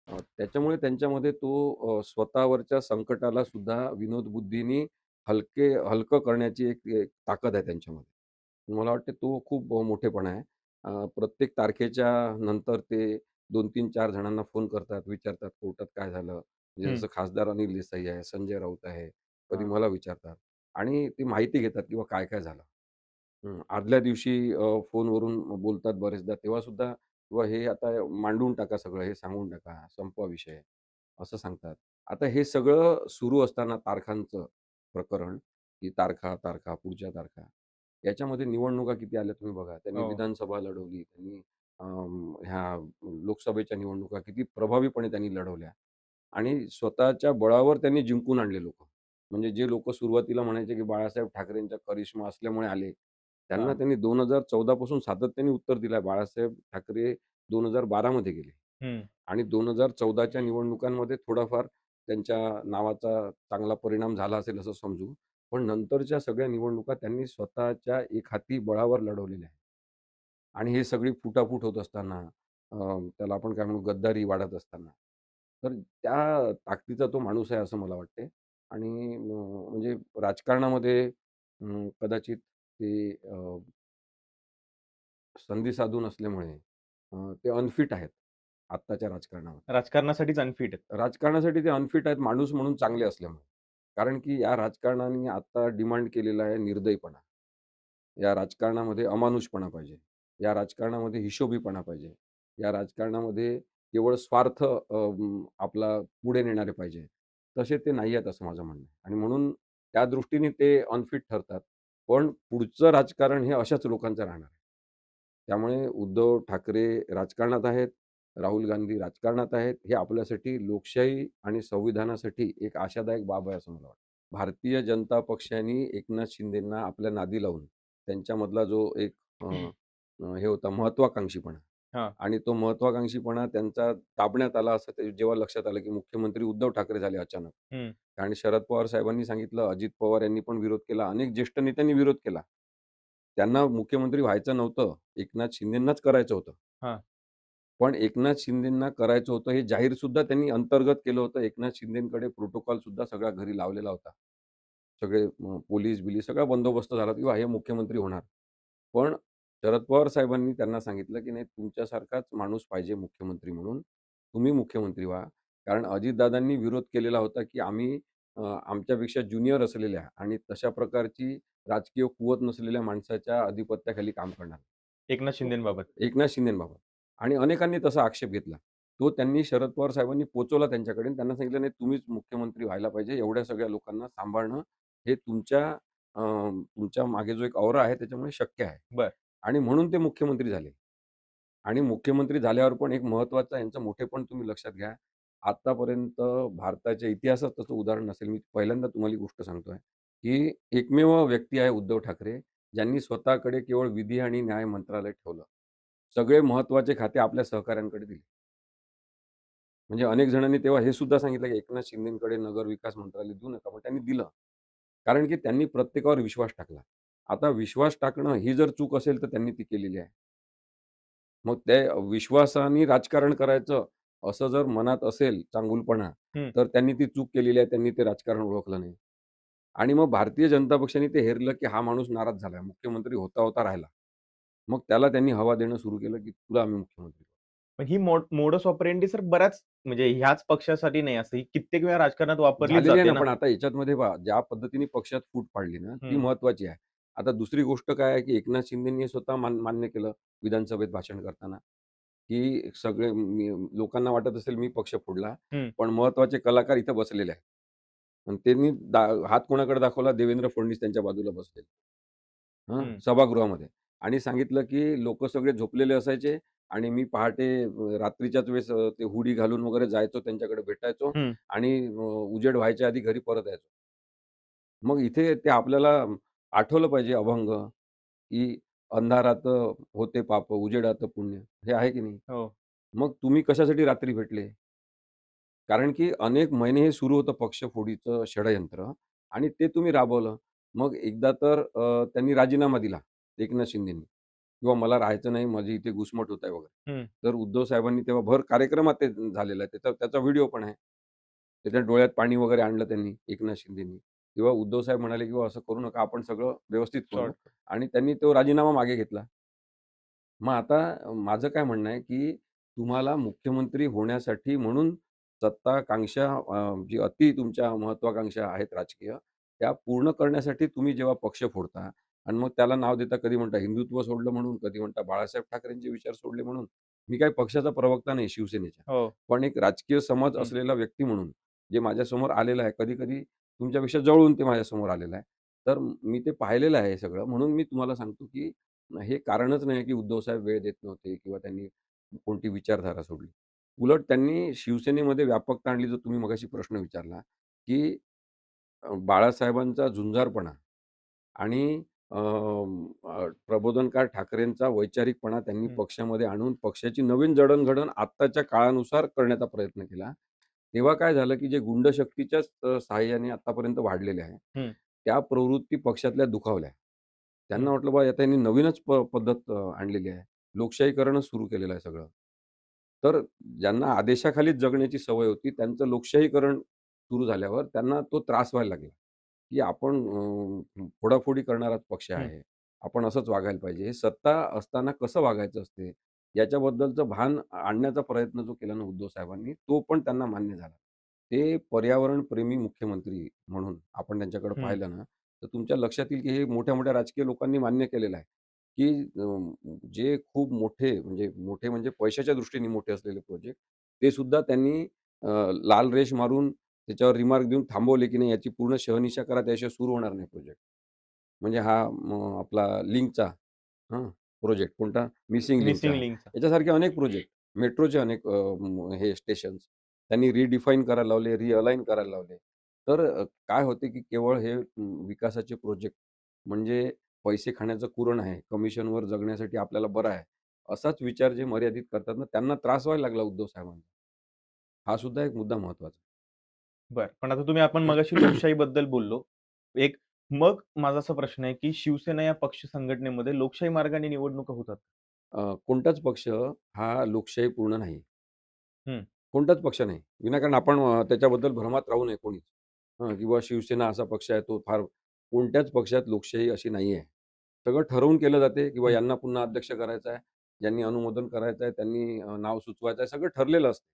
त्याच्यामुळे त्यांच्यामध्ये तो स्वतःवरच्या संकटाला सुद्धा विनोदबुद्धीने हलकं करण्याची एक एक ताकद आहे त्यांच्यामध्ये. मला वाटतं तो खूप मोठेपणा आहे. प्रत्येक तारखेच्या नंतर ते 2-3, 4 जणांना फोन करतात, विचारतात कोर्टात काय झालं? म्हणजे हं. जसं खासदार अनिल देसाई आहे, संजय राऊत आहे. कधी हां. मला विचारतात आणि ती माहिती घेतात किंवा काय-काय झालं. आदल्या दिवशी फोनवरून बोलतात बरेचदा तेव्हासुद्धा किंवा हे आता मांडून टाका सगळं, हे सांगून टाका, संपवा विषय, असं सांगतात. आता हे सगळं सुरू असताना तारखांचं प्रकरण, की तारखा, तारखा, पुढच्या तारखा. याच्यामध्ये निवडणुका किती आल्या तुम्ही बघा. त्यांनी हो. विधानसभा लढवली, त्यांनी ह्या लोकसभेच्या निवडणुका किती प्रभावीपणे त्यांनी लढवल्या आणि स्वतःच्या बळावर त्यांनी जिंकून आणले लोकं. म्हणजे जे लोकं सुरुवातीला म्हणायचे, की बाळासाहेब ठाकरेंचा करिश्मा असल्यामुळे आले, त्यांना हां. त्यांनी 2014 पासून सातत्याने उत्तर दिलं आहे. बाळासाहेब ठाकरे 2012 मध्ये गेले हं. आणि 2014च्या निवडणुकांमध्ये थोडाफार त्यांच्या नावाचा चांगला परिणाम झाला असेल असं समजू. पण नंतरच्या सगळ्या निवडणुका त्यांनी स्वतःच्या एकहाती बळावर लढवलेल्या आहेत. आणि हे सगळी फुटाफूट होत असताना, अ, त्याला आपण काय म्हणू गद्दारी वाढत असताना, तर त्या ताकदीचा तो माणूस आहे असं मला वाटते. आणि म्हणजे राजकारणामध्ये कदाचित ते संधी साधून असल्यामुळे ते अनफिट आहेत आत्ताच्या राजकारणामध्ये. राजकारणासाठीच अनफिट आहेत. राजकारणासाठी ते अनफिट आहेत माणूस म्हणून चांगले असल्यामुळे. कारण की या राजकारणाने आता डिमांड केलेला आहे निर्दयीपणा. या राजकारणामध्ये अमानुषपणा पाहिजे. या राजकारणामध्ये हिशोबीपणा पाहिजे. या राजकारणामध्ये केवळ स्वार्थ आपला पुढे नेणारे पाहिजे. तसे ते नाही आहेत असं माझं म्हणणं आहे. आणि म्हणून त्या दृष्टीने ते अनफिट ठरतात. पण पुढचं राजकारण हे अशाच लोकांचं राहणार आहे. त्यामुळे उद्धव ठाकरे राजकारणात आहेत. राहुल गांधी राजकारणात आहेत. हे आपल्यासाठी लोकशाही आणि संविधानासाठी एक आशादायक बाब आहे असं मला वाटतं. भारतीय जनता पक्षाने एकनाथ शिंदेंना आपल्या नादी लावून त्यांच्यामधला जो एक अ, अ, हे होता महत्वाकांक्षीपणा हां. आणि तो महत्वाकांक्षीपणा त्यांचा दाबण्यात आला असं ते जेव्हा लक्षात आलं, की मुख्यमंत्री उद्धव ठाकरे झाले अचानक. हं. आणि शरद पवार साहेबांनी सांगितलं, अजित पवार यांनी पण विरोध केला, अनेक ज्येष्ठ नेत्यांनी विरोध केला. त्यांना मुख्यमंत्री व्हायचं नव्हतं, एकनाथ शिंदेंनाच करायचं होतं. हां. पण पण एकनाथ शिंदेंना करायचं होतं हे जाहीर सुद्धा त्यांनी अंतर्गत केलं होतं. एकनाथ शिंदेंकडे प्रोटोकॉल सुद्धा सगळा घरी लावलेला होता. सगळे पोलीस-बिलीस सगळा बंदोबस्त झाला, की हे मुख्यमंत्री होणार. पण शरद पवार साहेबांनी त्यांना सांगितलं, की नाही तुमच्यासारखाच माणूस पाहिजे मुख्यमंत्री म्हणून. तुम्ही मुख्यमंत्री व्हा. कारण अजितदादांनी विरोध केलेला होता, की आम्ही आमच्यापेक्षा ज्युनियर असलेल्या आणि तशा प्रकारची राजकीय कुवत नसलेल्या माणसाच्या अधिपत्याखाली काम करणार. एकनाथ हो. शिंदेंबाबत. एकनाथ शिंदेंबाबत आणि अनेकांनी तसा आक्षेप घेतला. तो त्यांनी शरद पवार साहेबांनी पोहोचवला त्यांच्याकडे आणि त्यांना सांगितलं, "नाही तुम्हीच मुख्यमंत्री व्हायला पाहिजे. एवढ्या सगळ्या लोकांना सांभाळणं हे तुमच्या मागे जो एक औरा आहे त्याच्यामुळे शक्य आहे." बरं. आणि म्हणून ते मुख्यमंत्री झाले. आणि मुख्यमंत्री झाल्यावर पण एक महत्त्वाचं यांचं मोठेपण तुम्ही लक्षात घ्या. आत्तापर्यंत भारताच्या इतिहासात तसं उदाहरण नसेल. मी पहिल्यांदा तुम्हाला ही गोष्ट सांगतोय, की एकमेव व्यक्ती आहे उद्धव ठाकरे, ज्यांनी स्वतःकडे केवळ विधी आणि न्याय मंत्रालय ठेवलं. सगळे महत्त्वाचे खाते आपल्या सहकाऱ्यांकडे दिले. म्हणजे अनेक जणांनी तेव्हा हे सुद्धा सांगितलं, की एकनाथ शिंदेकडे नगर विकास मंत्रालय देऊ नका. पण त्यांनी दिलं. कारण की त्यांनी प्रत्येकावर विश्वास टाकला. आता विश्वास टाकणं ही जर चूक असेल, तर त्यांनी ती केलेली आहे. मग त्या विश्वासाने राजकारण करायचं, असं जर मनात असेल चांगुलपणा, हं. तर त्यांनी ती चूक केलेली आहे. त्यांनी ते राजकारण ओळखलं नाही. आणि मग भारतीय जनता पक्षाने ते हेरलं, की हा माणूस नाराज झालाय. मुख्यमंत्री होता राहिला. मग त्याला त्यांनी हवा देणं सुरू केलं, की तुला आम्ही मुख्यमंत्री करू. पण ही मोडस ऑपरेंडी सर बऱ्याच म्हणजे ह्याच पक्षासाठी नाही, असं ही कित्येक वेळा राजकारणात वापरलीच झालेली आहे जाते ना, ना. पण आता याच्यामध्ये पहा, ज्या पद्धतीने पक्षात फूट पाडली ना, ती हं, महत्त्वाची आहे. आता दुसरी गोष्ट काय आहे, की एकनाथ शिंदेंनी स्वतः मान्य केलं विधानसभेत भाषण करताना, की सगळे लोकांना वाटत असेल मी पक्ष फोडला, हं, पण महत्त्वाचे कलाकार इथं बसलेले आहेत. आणि त्यांनी हात कोणाकडे दाखवला? देवेंद्र फडणवीस त्यांच्या बाजूला बसलेले. हं, सभागृहामध्ये आणि सांगितलं, की लोकं सगळे झोपलेले असायचे आणि मी पहाटे रात्रीच्याच वेळेस ते हुडी घालून वगैरे जायचो, त्यांच्याकडे भेटायचो हं. आणि उजेड व्हायच्या आधी घरी परत यायचो. मग इथे ते आपल्याला आठवलं पाहिजे अभंग, की अंधारात होते पाप, उजेडात पुण्य. हे आहे की नाही? हो. मग तुम्ही कशासाठी रात्री भेटले? कारण की अनेक महिने हे सुरू होतं पक्षफोडीचं षडयंत्र आणि ते तुम्ही राबवलं. मग एकदा तर त्यांनी राजीनामा दिला एकनाथ शिंदेंनी किंवा मला राहायचं नाही, माझी इथे घुसमट होत आहे वगैरे. हं. तर उद्धव साहेबांनी तेव्हा भर कार्यक्रमात ते झालेलं आहे. त्याचा त्याचा व्हिडिओ पण आहे. त्याच्या डोळ्यात पाणी वगैरे आणलं त्यांनी एकनाथ शिंदेंनी. तेव्हा उद्धव साहेब म्हणाले, की असं करू नका, आपण सगळं व्यवस्थित करू शॉर्ट. आणि त्यांनी तो राजीनामा मागे घेतला. मग आता माझं काय म्हणणं आहे, की तुम्हाला मुख्यमंत्री होण्यासाठी म्हणून सत्ताकांक्षा जी अति तुमच्या महत्त्वाकांक्षा आहेत राजकीय, त्या पूर्ण करण्यासाठी तुम्ही जेव्हा पक्ष फोडता आणि मग त्याला नाव देता, कधी म्हणता हिंदुत्व सोडलं म्हणून, कधी म्हणता बाळासाहेब ठाकरेंचे विचार सोडले म्हणून. मी काही पक्षाचा प्रवक्ता नाही शिवसेनेच्या. हो. पण एक राजकीय समज हं, असलेला व्यक्ती म्हणून, जे माझ्यासमोर आलेलं आहे, कधी-कधी तुमच्यापेक्षा जवळून ते माझ्यासमोर आलेलं आहे. तर मी ते पाहिलेलं आहे हे सगळं. म्हणून मी तुम्हाला सांगतो, की हे कारणच नाही की उद्धव साहेब वेळ देत नव्हते किंवा त्यांनी कोणती विचारधारा सोडली. उलट त्यांनी शिवसेनेमध्ये व्यापकता आणली, जो तुम्ही मगाशी प्रश्न विचारला, की बाळासाहेबांचा झुंजारपणा आणि प्रबोधनकार ठाकरेंचा वैचारिकपणा त्यांनी हं, पक्षामध्ये आणून पक्षाची नवीन जडण-घडण आत्ताच्या काळानुसार करण्याचा प्रयत्न केला. तेव्हा काय झालं, की जे गुंडशक्तीच्याच सहाय्याने आत्तापर्यंत वाढलेले आहे, हं, त्या प्रवृत्ती पक्षातल्या दुखावल्या. हं, त्यांना वाटलं बा आता यांनी नवीनच पद्धत आणलेली आहे. लोकशाहीकरणच सुरू केलेलं आहे सगळं. तर ज्यांना आदेशाखालीच जगण्याची सवय होती, त्यांचं लोकशाहीकरण सुरू झाल्यावर त्यांना तो त्रास व्हायला लागला, की आपण फोडाफोडी करणाराच पक्ष हं. आहे. आपण असंच वागायला पाहिजे. हे सत्ता असताना कसं वागायचं असते, याच्याबद्दलचं भान आणण्याचा प्रयत्न जो केला ना उद्धव साहेबांनी, तो पण त्यांना मान्य झाला. ते पर्यावरणप्रेमी मुख्यमंत्री म्हणून आपण त्यांच्याकडे हं. पाहिलं ना, तर तुमच्या लक्षात येईल, की हे मोठ्या-मोठ्या राजकीय लोकांनी मान्य केलेलं आहे, की जे खूप मोठे म्हणजे पैशाच्या दृष्टीने मोठे असलेले प्रोजेक्ट, ते सुद्धा त्यांनी लाल रेष मारून त्याच्यावर रिमार्क देऊन थांबवले, की नाही याची पूर्ण शहनिशा करा, त्याशिवाय सुरू होणार नाही प्रोजेक्ट. म्हणजे हा आपला लिंकचा प्रोजेक्ट कोणता? मिसिंग लिंकचा. मिसिंग लिंकचा. याच्यासारखे अनेक प्रोजेक्ट, मेट्रोचे अनेक हे स्टेशन्स त्यांनी रिडिफाईन करायला लावले, रिअलाईन करायला लावले. तर काय होते, की केवळ हे विकासाचे प्रोजेक्ट म्हणजे पैसे खाण्याचं कुरण आहे. कमिशनवर जगण्यासाठी आपल्याला बरं आहे. असाच विचार जे मर्यादित करतात ना, त्यांना त्रास व्हायला लागला उद्धव साहेबांना. हा सुद्धा एक मुद्दा महत्त्वाचा बरं. पण आता तुम्ही आपण आहे. मगाशी लोकशाहीबद्दल बोललो. एक मग माझा असा प्रश्न आहे, की शिवसेना या पक्ष संघटनेमध्ये लोकशाही मार्गाने निवडणुका होतात. कोणताच पक्ष हा लोकशाहीपूर्ण नाही. हं, कोणताच पक्ष नाही. विनाकारण आपण त्याच्याबद्दल भ्रमात राहू नये कोणीच. किंवा शिवसेना असा पक्ष आहे तो फार कोणत्याच पक्षात लोकशाही अशी नाही आहे. सगळं ठरवून केलं जाते किंवा हं, यांना पुन्हा अध्यक्ष करायचं आहे, ज्यांनी अनुमोदन करायचं आहे, त्यांनी नाव सुचवायचं आहे, सगळं ठरलेलं असतं.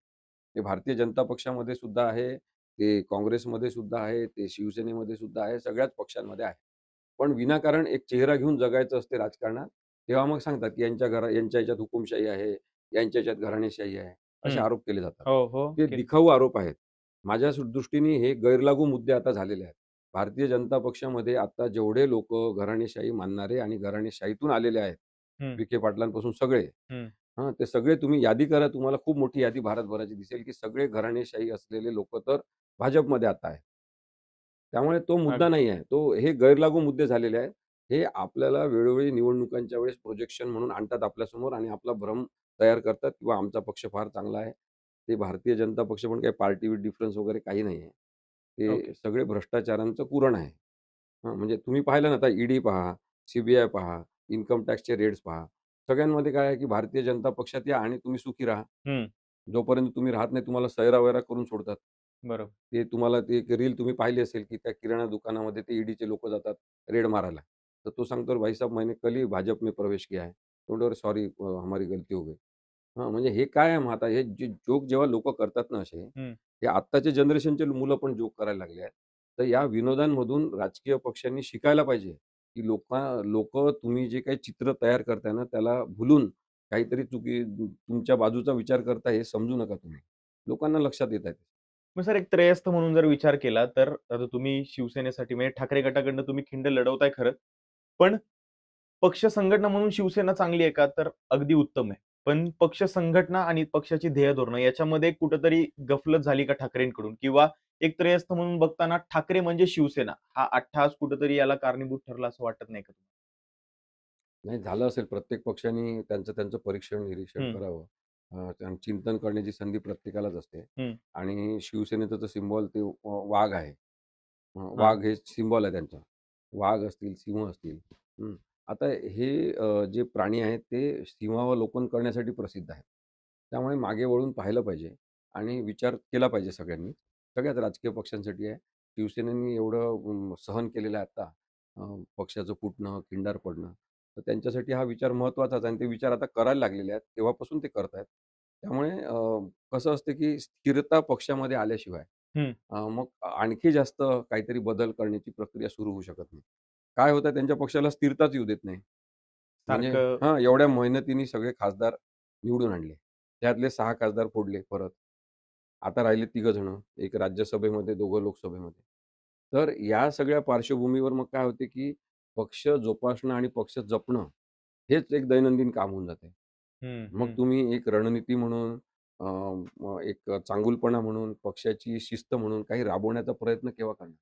ते भारतीय जनता पक्षामध्ये सुद्धा आहे, ते काँग्रेसमध्ये सुद्धा आहे, ते शिवसेनेमध्ये सुद्धा आहे, सगळ्याच पक्षांमध्ये आहे. पण विनाकारण एक चेहरा घेऊन जगायचं असते राजकारणात, तेव्हा मग सांगतात, की यांच्या ह्याच्यात हुकुमशाही आहे, यांच्या ह्याच्यात घराणेशाही आहे. असे हं. आरोप केले जातात. हो, हो. ते दिखाऊ आरोप आहेत. माझ्या दृष्टीने हे गैरलागू मुद्दे आता झालेले आहेत. भारतीय जनता पक्षामध्ये आता जेवढे लोकं घराणेशाही मानणारे आणि घराणेशाहीतून आलेले आहेत, हं, विखे पाटलांपासून सगळे, हं. ते सगळे तुम्ही यादी करा. तुम्हाला खूप मोठी यादी भारतभराची दिसेल, की सगळे घराणेशाही असलेले लोकं तर भाजपमध्ये आता आहेत. त्यामुळे तो मुद्दा अगदी. नाही आहे. हे गैरलागू मुद्दे झालेले आहेत. हे आपल्याला वेळोवेळी निवडणुकांच्या वेळेस प्रोजेक्शन म्हणून आणतात आपल्यासमोर आणि आपला भ्रम तयार करतात किंवा आमचा पक्ष फार चांगला आहे. ते भारतीय जनता पक्ष पण काही पार्टी विथ डिफरन्स वगैरे काही नाही आहे. ते ओके. सगळे भ्रष्टाचारांचं कुरण आहे. म्हणजे तुम्ही पाहिलं ना आता ईडी पहा, सीबीआय पहा, इन्कम टॅक्सचे रेट्स पहा. सगळ्यांमध्ये काय आहे, की भारतीय जनता पक्षात या आणि तुम्ही सुखी राहा. हं. जोपर्यंत तुम्ही राहत नाही तुम्हाला सैरा-वैरा करून सोडतात. बरोबर. ते तुम्हाला ती एक रील तुम्ही पाहिली असेल, की त्या किराणा दुकानामध्ये ते ईडीचे लोकं जातात रेड मारायला. तर तो सांगतो, "भाई साहब मैंने कल ही भाजप में प्रवेश किया है." "डोंट वरी सॉरी हमारी गलती हो गई." हां, म्हणजे हे काय आहे मग आता हे जे जोक जेव्हा लोकं करतात ना असे, हं. हे आत्ताच्या जनरेशनचे मुलं पण जोक करायला लागले आहेत. तर या विनोदांमधून राजकीय पक्षांनी शिकायला पाहिजे, की लोकं तुम्ही जे काही चित्र तयार करताय ना, त्याला भुलून काहीतरी तुमच्या बाजूचा विचार करताय हे समजू नका तुम्ही. लोकांना लक्षात येत आहे. मग सर एक त्रयस्थ म्हणून जर विचार केला, तर आता तुम्ही शिवसेनेसाठी म्हणजे ठाकरे गटाकडनं तुम्ही खिंड लढवताय खरं. पण पक्ष संघटना म्हणून शिवसेना चांगली आहे का? तर अगदी उत्तम आहे. पण पक्ष संघटना आणि पक्षाची ध्येय धोरणं याच्यामध्ये कुठेतरी गफलत झाली का ठाकरेंकडून? किंवा एक त्रयस्थ म्हणून बघताना ठाकरे म्हणजे शिवसेना हा अट्टहास कुठेतरी याला कारणीभूत ठरला असं वाटत नाही का तुम्हाला? नाही झालं असेल प्रत्येक पक्षाने त्यांचं परीक्षण, निरीक्षण हं, करावं. आणि चिंतन करण्याची संधी प्रत्येकालाच असते हं. आणि शिवसेनेचं तर सिम्बॉल ते वाघ आहे. हां. वाघ हे सिम्बॉल आहे त्यांचं. वाघ असतील, सिंह असतील. हं. आता हे जे प्राणी आहेत ते सिंहावलोकन करण्यासाठी प्रसिद्ध आहेत. त्यामुळे मागे वळून पाहिलं पाहिजे आणि विचार केला पाहिजे सगळ्यांनी. सगळ्याच राजकीय पक्षांसाठी आहे. शिवसेनेने एवढं सहन केलेलं आहे आता पक्षाचं फुटणं, खिंडार पडणं. तर त्यांच्यासाठी हा विचार महत्त्वाचाच आहे आणि ते विचार आता करायला लागलेले आहेत. तेव्हापासून ते करतायत. त्यामुळे कसं असतं की स्थिरता पक्षामध्ये आल्याशिवाय हं. मग आणखी जास्त काहीतरी बदल करण्याची प्रक्रिया सुरू होऊ शकत नाही. काय होतं त्यांच्या पक्षाला स्थिरताच येऊ देत नाही. म्हणजे सारखं हां, एवढ्या मेहनतीने सगळे खासदार निवडून आणले. त्यातले 6 खासदार फोडले परत. आता राहिले तिघं जणं. एक राज्यसभेमध्ये, दोघं लोकसभेमध्ये. तर या सगळ्या पार्श्वभूमीवर मग काय होते, की पक्ष जोपासणं आणि पक्ष जपणं हेच एक दैनंदिन काम होऊन जाते. हं, मग हं, तुम्ही एक रणनीती म्हणून मग एक चांगुलपणा म्हणून, पक्षाची शिस्त म्हणून काही राबवण्याचा प्रयत्न केव्हा करणार?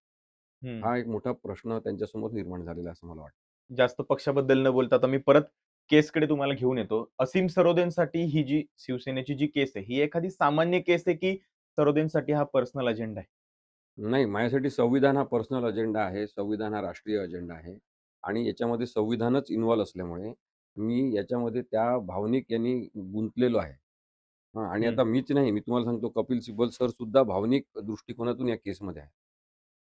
हं. हा एक मोठा प्रश्न त्यांच्यासमोर निर्माण झालेला आहे असं मला वाटतं. जास्त पक्षाबद्दल न बोलता आता मी परत केसकडे तुम्हाला घेऊन येतो. असीम सरोदेंसाठी ही जी शिवसेनेची जी केस आहे, ही एखादी सामान्य केस आहे, की सरोदेंसाठी हा पर्सनल अजेंडा आहे? नाही, माझ्यासाठी संविधान हा पर्सनल अजेंडा आहे. संविधान हा राष्ट्रीय अजेंडा आहे आणि याच्यामध्ये संविधानच इन्व्हॉल्व असल्यामुळे मी याच्यामध्ये त्या भावनिक यांनी गुंतलेलो आहे. हां आणि हं, आता मीच नाही, मी तुम्हाला सांगतो कपिल सिब्बल सर सुद्धा भावनिक दृष्टिकोनातून या केसमध्ये आहे.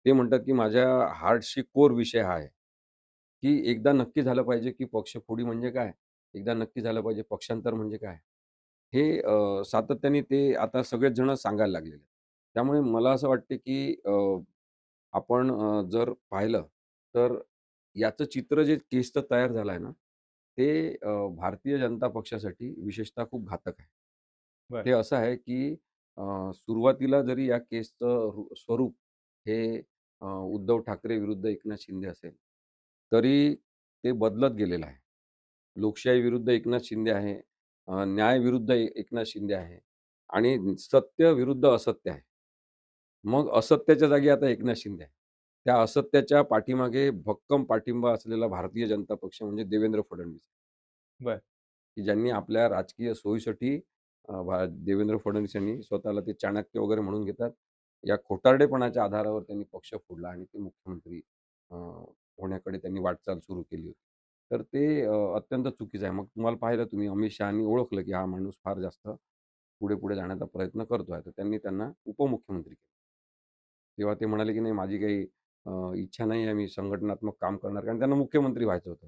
ते म्हणतात, की माझ्या हार्टशी कोर विषय हा आहे, की एकदा नक्की झालं पाहिजे, की पक्षफोडी म्हणजे काय? एकदा नक्की झालं पाहिजे पक्षांतर म्हणजे काय? हे सातत्याने ते आता सगळेच जण सांगायला लागलेले आहेत. त्यामुळे मला असं वाटते, की आपण जर पाहिलं तर याचं चित्र जे केसचं तयार झालं आहे ना, ते भारतीय जनता पक्षासाठी विशेषतः खूप घातक आहे. बरं. ते असं आहे, की सुरुवातीला जरी या केसचं स्वरूप हे उद्धव ठाकरे विरुद्ध एकनाथ शिंदे असेल, तरी ते बदलत गेलेलं आहे. लोकशाही विरुद्ध एकनाथ शिंदे आहे. न्याय विरुद्ध एकनाथ शिंदे आहे आणि सत्य विरुद्ध असत्य आहे. मग असत्याच्या जागी आता एकनाथ शिंदे आहे. त्या असत्याच्या पाठीमागे भक्कम पाठिंबा असलेला भारतीय जनता पक्ष म्हणजे देवेंद्र फडणवीस. बरं. की ज्यांनी आपल्या राजकीय सोयीसाठी देवेंद्र फडणवीस यांनी स्वतःला ते चाणक्य वगैरे म्हणून घेतात. या खोटारडेपणाच्या आधारावर त्यांनी पक्ष फोडला आणि ते मुख्यमंत्री होण्याकडे त्यांनी वाटचाल सुरू केली होती. तर ते अत्यंत चुकीचं आहे. मग तुम्हाला पाहिलं तुम्ही अमित शहानी ओळखलं की हा माणूस फार जास्त पुढे-पुढे जाण्याचा प्रयत्न करतोय. तर त्यांनी त्यांना उपमुख्यमंत्री केलं. तेव्हा ते म्हणाले की नाही माझी काही इच्छा नाही आहे, मी संघटनात्मक काम करणार कारण त्यांना मुख्यमंत्री व्हायचं होतं.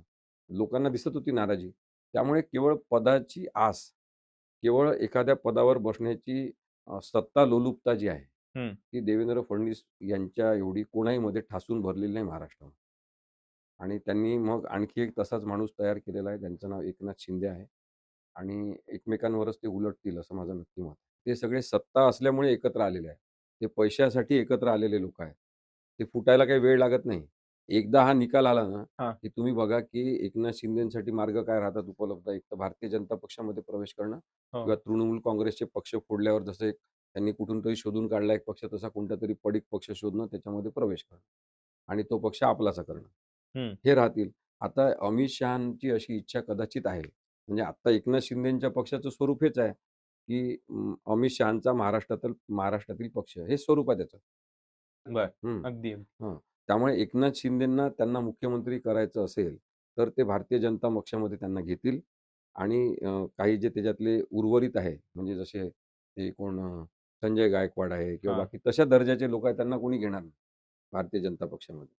लोकांना दिसत होती नाराजी. त्यामुळे केवळ पदाची आस, केवळ एखाद्या पदावर बसण्याची सत्ता लोलुपता जी आहे, हं. ती देवेंद्र फडणवीस यांच्या एवढी कोणाहीमध्ये ठासून भरलेली नाही महाराष्ट्रामध्ये. आणि त्यांनी मग आणखी एक तसाच माणूस तयार केलेला आहे. त्यांचं नाव एकनाथ शिंदे आहे. आणि एकमेकांवरच ते उलटतील असं माझं नक्की मत आहे. ते सगळे सत्ता असल्यामुळे एकत्र आलेले आहेत. ते पैशासाठी एकत्र आलेले लोकं आहेत. ते फुटायला काही वेळ लागत नाही. एकदा हा निकाल आला ना, हां. की तुम्ही बघा, की एकनाथ शिंदेसाठी मार्ग काय राहतात उपलब्ध. एक तर भारतीय जनता पक्षामध्ये प्रवेश करणं किंवा हो. तृणमूल काँग्रेसचे पक्ष फोडल्यावर जसं एक त्यांनी कुठून तरी शोधून काढला एक पक्ष, तसा कोणतातरी पडीक पक्ष शोधणं, त्याच्यामध्ये प्रवेश करणं आणि तो पक्ष आपलासा करणं. हं. हे राहतील. आता अमित शहांची अशी इच्छा कदाचित आहे. म्हणजे आता एकनाथ शिंदेच्या पक्षाचं स्वरूप हेच आहे, की अमित शहांचा महाराष्ट्रातील पक्ष हे स्वरूप आहे त्याचं. बरं. हं. अगदी, अगदी. हां. त्यामुळे एकनाथ शिंदेंना त्यांना मुख्यमंत्री करायचं असेल, तर ते भारतीय जनता पक्षामध्ये त्यांना घेतील आणि काही जे त्याच्यातले उर्वरित आहे, म्हणजे जसे ते कोण संजय गायकवाड आहे किंवा हां. बाकी तशा दर्जाचे लोक आहेत, त्यांना कोणी घेणार नाही भारतीय जनता पक्षामध्ये.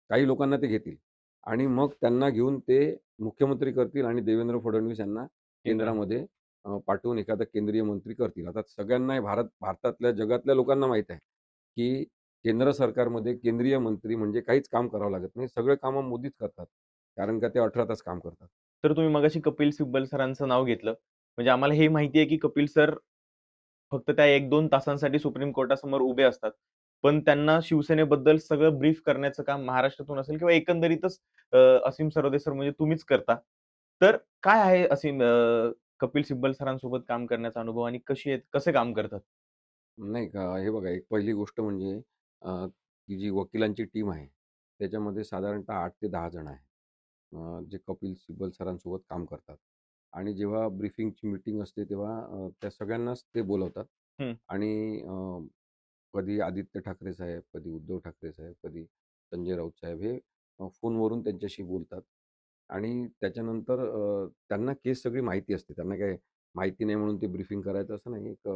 काही लोकांना ते घेतील आणि मग त्यांना घेऊन ते मुख्यमंत्री करतील आणि देवेंद्र फडणवीस यांना केंद्रामध्ये. केंद्रामध्ये पाठवून एखादा केंद्रीय मंत्री करतील. आता सगळ्यांना भारतातल्या, जगातल्या लोकांना माहीत आहे, की केंद्र सरकारमध्ये केंद्रीय मंत्री म्हणजे काहीच काम करावं लागत नाही. सगळे कामं मोदीच करतात. कारण का ते 18 तास काम करतात. तर तुम्ही मगाशी कपिल सिब्बल सरांचं नाव घेतलं. म्हणजे आम्हाला हे माहिती आहे, की कपिल सर फक्त त्या 1-2 तासांसाठी सुप्रीम कोर्टासमोर उभे असतात. पण त्यांना शिवसेनेबद्दल सगळं ब्रीफ करण्याचं काम महाराष्ट्रातून असेल किंवा एकंदरीतच असीम सरोदे सर म्हणजे तुम्हीच करता. तर काय आहे कपिल सिब्बल सरांसोबत काम करण्याचा अनुभव आणि कसे काम करतात? नाही का, हे बघा, एक पहिली गोष्ट म्हणजे ती जी वकिलांची टीम आहे, त्याच्यामध्ये साधारणतः 8 ते 10 जण आहेत. जे कपिल सिब्बल सरांसोबत काम करतात. आणि जेव्हा ब्रीफिंगची मीटिंग असते तेव्हा त्या सगळ्यांनाच ते बोलवतात. हं, आणि कधी आदित्य ठाकरे साहेब, कधी उद्धव ठाकरे साहेब, कधी संजय राऊत साहेब हे फोनवरून त्यांच्याशी बोलतात. आणि त्याच्यानंतर त्यांना केस सगळी माहिती असते. त्यांना काही माहिती नाही म्हणून ते ब्रीफिंग करायचं असं नाही. एक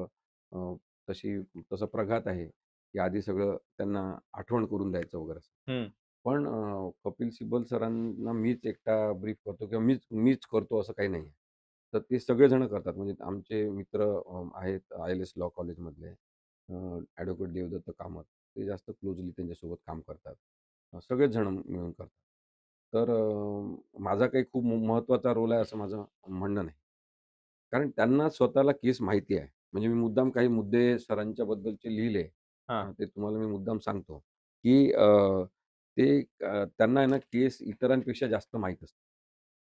अ, तशी तसा प्रघात आहे, की आधी सगळं त्यांना आठवण करून द्यायचं वगैरे असं. हं. पण कपिल सिब्बल सरांना मीच एकटा ब्रीफ करतो किंवा मीच मीच करतो असं काही नाही. तर ते सगळेजण करतात. म्हणजे आमचे मित्र आहेत ILS लॉ कॉलेजमधले ॲडव्होकेट देवदत्त कामत. ते जास्त क्लोजली त्यांच्यासोबत काम करतात. सगळेच जण मिळून करतात. तर माझा काही खूप महत्त्वाचा रोल आहे असं माझं म्हणणं नाही. कारण त्यांना स्वतःला केस माहिती आहे. म्हणजे मी मुद्दाम काही मुद्दे सरांच्या बद्दलचे लिहिले. हां. ते तुम्हाला मी मुद्दाम सांगतो, की त्यांना आहे ना केस इतरांपेक्षा जास्त माहीत असते.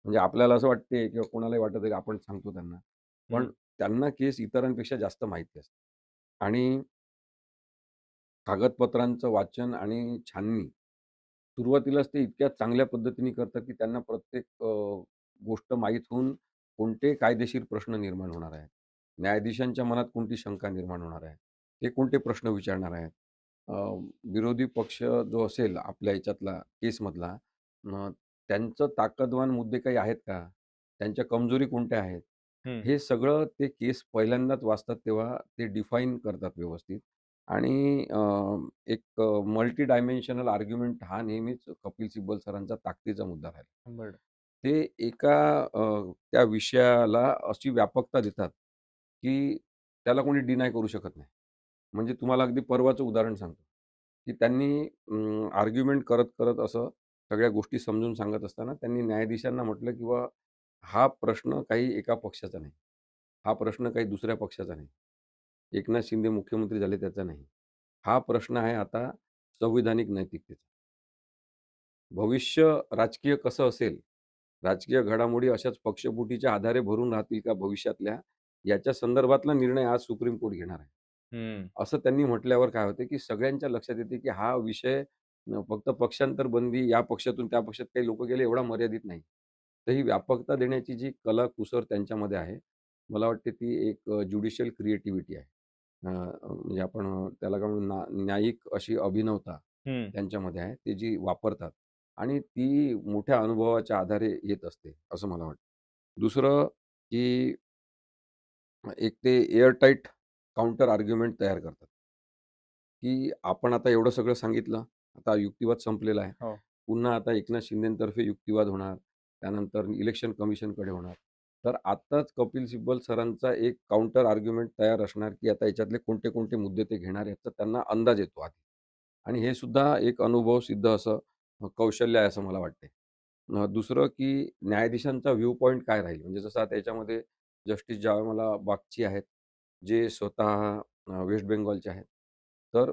म्हणजे आपल्याला असं वाटते किंवा कोणालाही वाटत आहे की आपण सांगतो त्यांना. पण हं. त्यांना केस इतरांपेक्षा जास्त माहिती असते. आणि कागदपत्रांचं वाचन आणि छाननी सुरुवातीलाच ते इतक्या चांगल्या पद्धतीने करतात, की त्यांना प्रत्येक गोष्ट माहीत होऊन कोणते कायदेशीर प्रश्न निर्माण होणार आहेत. न्यायाधीशांच्या मनात कोणती शंका निर्माण होणार आहे. ते कोणते प्रश्न विचारणार आहेत. अ, विरोधी पक्ष जो असेल आपल्या ह्याच्यातला केसमधला, मग त्यांचं ताकदवान मुद्दे काही आहेत का? त्यांच्या कमजोरी कोणत्या आहेत? हं. हे सगळं ते केस पहिल्यांदाच वाचतात तेव्हा ते डिफाईन करतात व्यवस्थित. आणि एक मल्टी डायमेन्शनल आर्ग्युमेंट हा नेहमीच कपिल सिब्बल सरांचा ताकदीचा मुद्दा राहिला. बरं. ते त्या विषयाला अशी व्यापकता देतात, की त्याला कोणी डिनाय करू शकत नाही. म्हणजे तुम्हाला अगदी परवाचं उदाहरण सांगतो, की त्यांनी आर्ग्युमेंट करत असं सगळ्या गोष्टी समजून सांगत असताना त्यांनी न्यायाधीशांना म्हटलं, की हा प्रश्न काही एका पक्षाचा नाही. हा प्रश्न काही दुसऱ्या पक्षाचा नाही. एकनाथ शिंदे मुख्यमंत्री झाले त्याचा नाही. हा प्रश्न आहे आता संविधानिक नैतिकतेचा. भविष्य राजकीय कसं असेल? राजकीय घडामोडी अशाच पक्षफुटीच्या आधारे भरून राहतील का भविष्यातल्या? याच्या संदर्भातला निर्णय आज सुप्रीम कोर्ट घेणार आहे. हं. असं त्यांनी म्हटल्यावर काय होते, की सगळ्यांच्या लक्षात येते, की हा विषय फक्त पक्षांतर बंदी, या पक्षातून त्या पक्षात काही लोकं गेले एवढा मर्यादित नाही. तर ही व्यापकता देण्याची जी कला-कुसर त्यांच्यामध्ये आहे, मला वाटते ती एक ज्युडिशियल क्रिएटिव्हिटी आहे. म्हणजे आपण त्याला काय म्हणू, न्यायिक अशी अभिनवता हं. त्यांच्यामध्ये आहे, ती जी वापरतात आणि ती मोठ्या अनुभवाच्या आधारे येत असते, असं मला वाटतं. दुसरं, की एक ते एअरटाईट काउंटर आर्ग्युमेंट तयार करतात, की आपण आता एवढं सगळं सांगितलं, आता युक्तिवाद संपलेला आहे. हो. पुन्हा आता एकनाथ शिंदेतर्फे युक्तिवाद होणार, त्यानंतर इलेक्शन कमिशनकडे होणार. तर आत्ताच कपिल सिब्बल सरांचा एक काउंटर आर्ग्युमेंट तयार असणार, की आता याच्यातले कोणते-कोणते मुद्दे ते घेणार याचा त्यांना अंदाज येतो आधी. आणि हे सुद्धा एक अनुभव सिद्ध असं कौशल्य आहे असं मला वाटते. दुसरं, की न्यायाधीशांचा व्ह्यू पॉइंट काय राहील? म्हणजे जसं आता याच्यामध्ये जस्टिस जायमाला बागची आहेत, जे स्वतः वेस्ट बेंगॉलचे आहेत. तर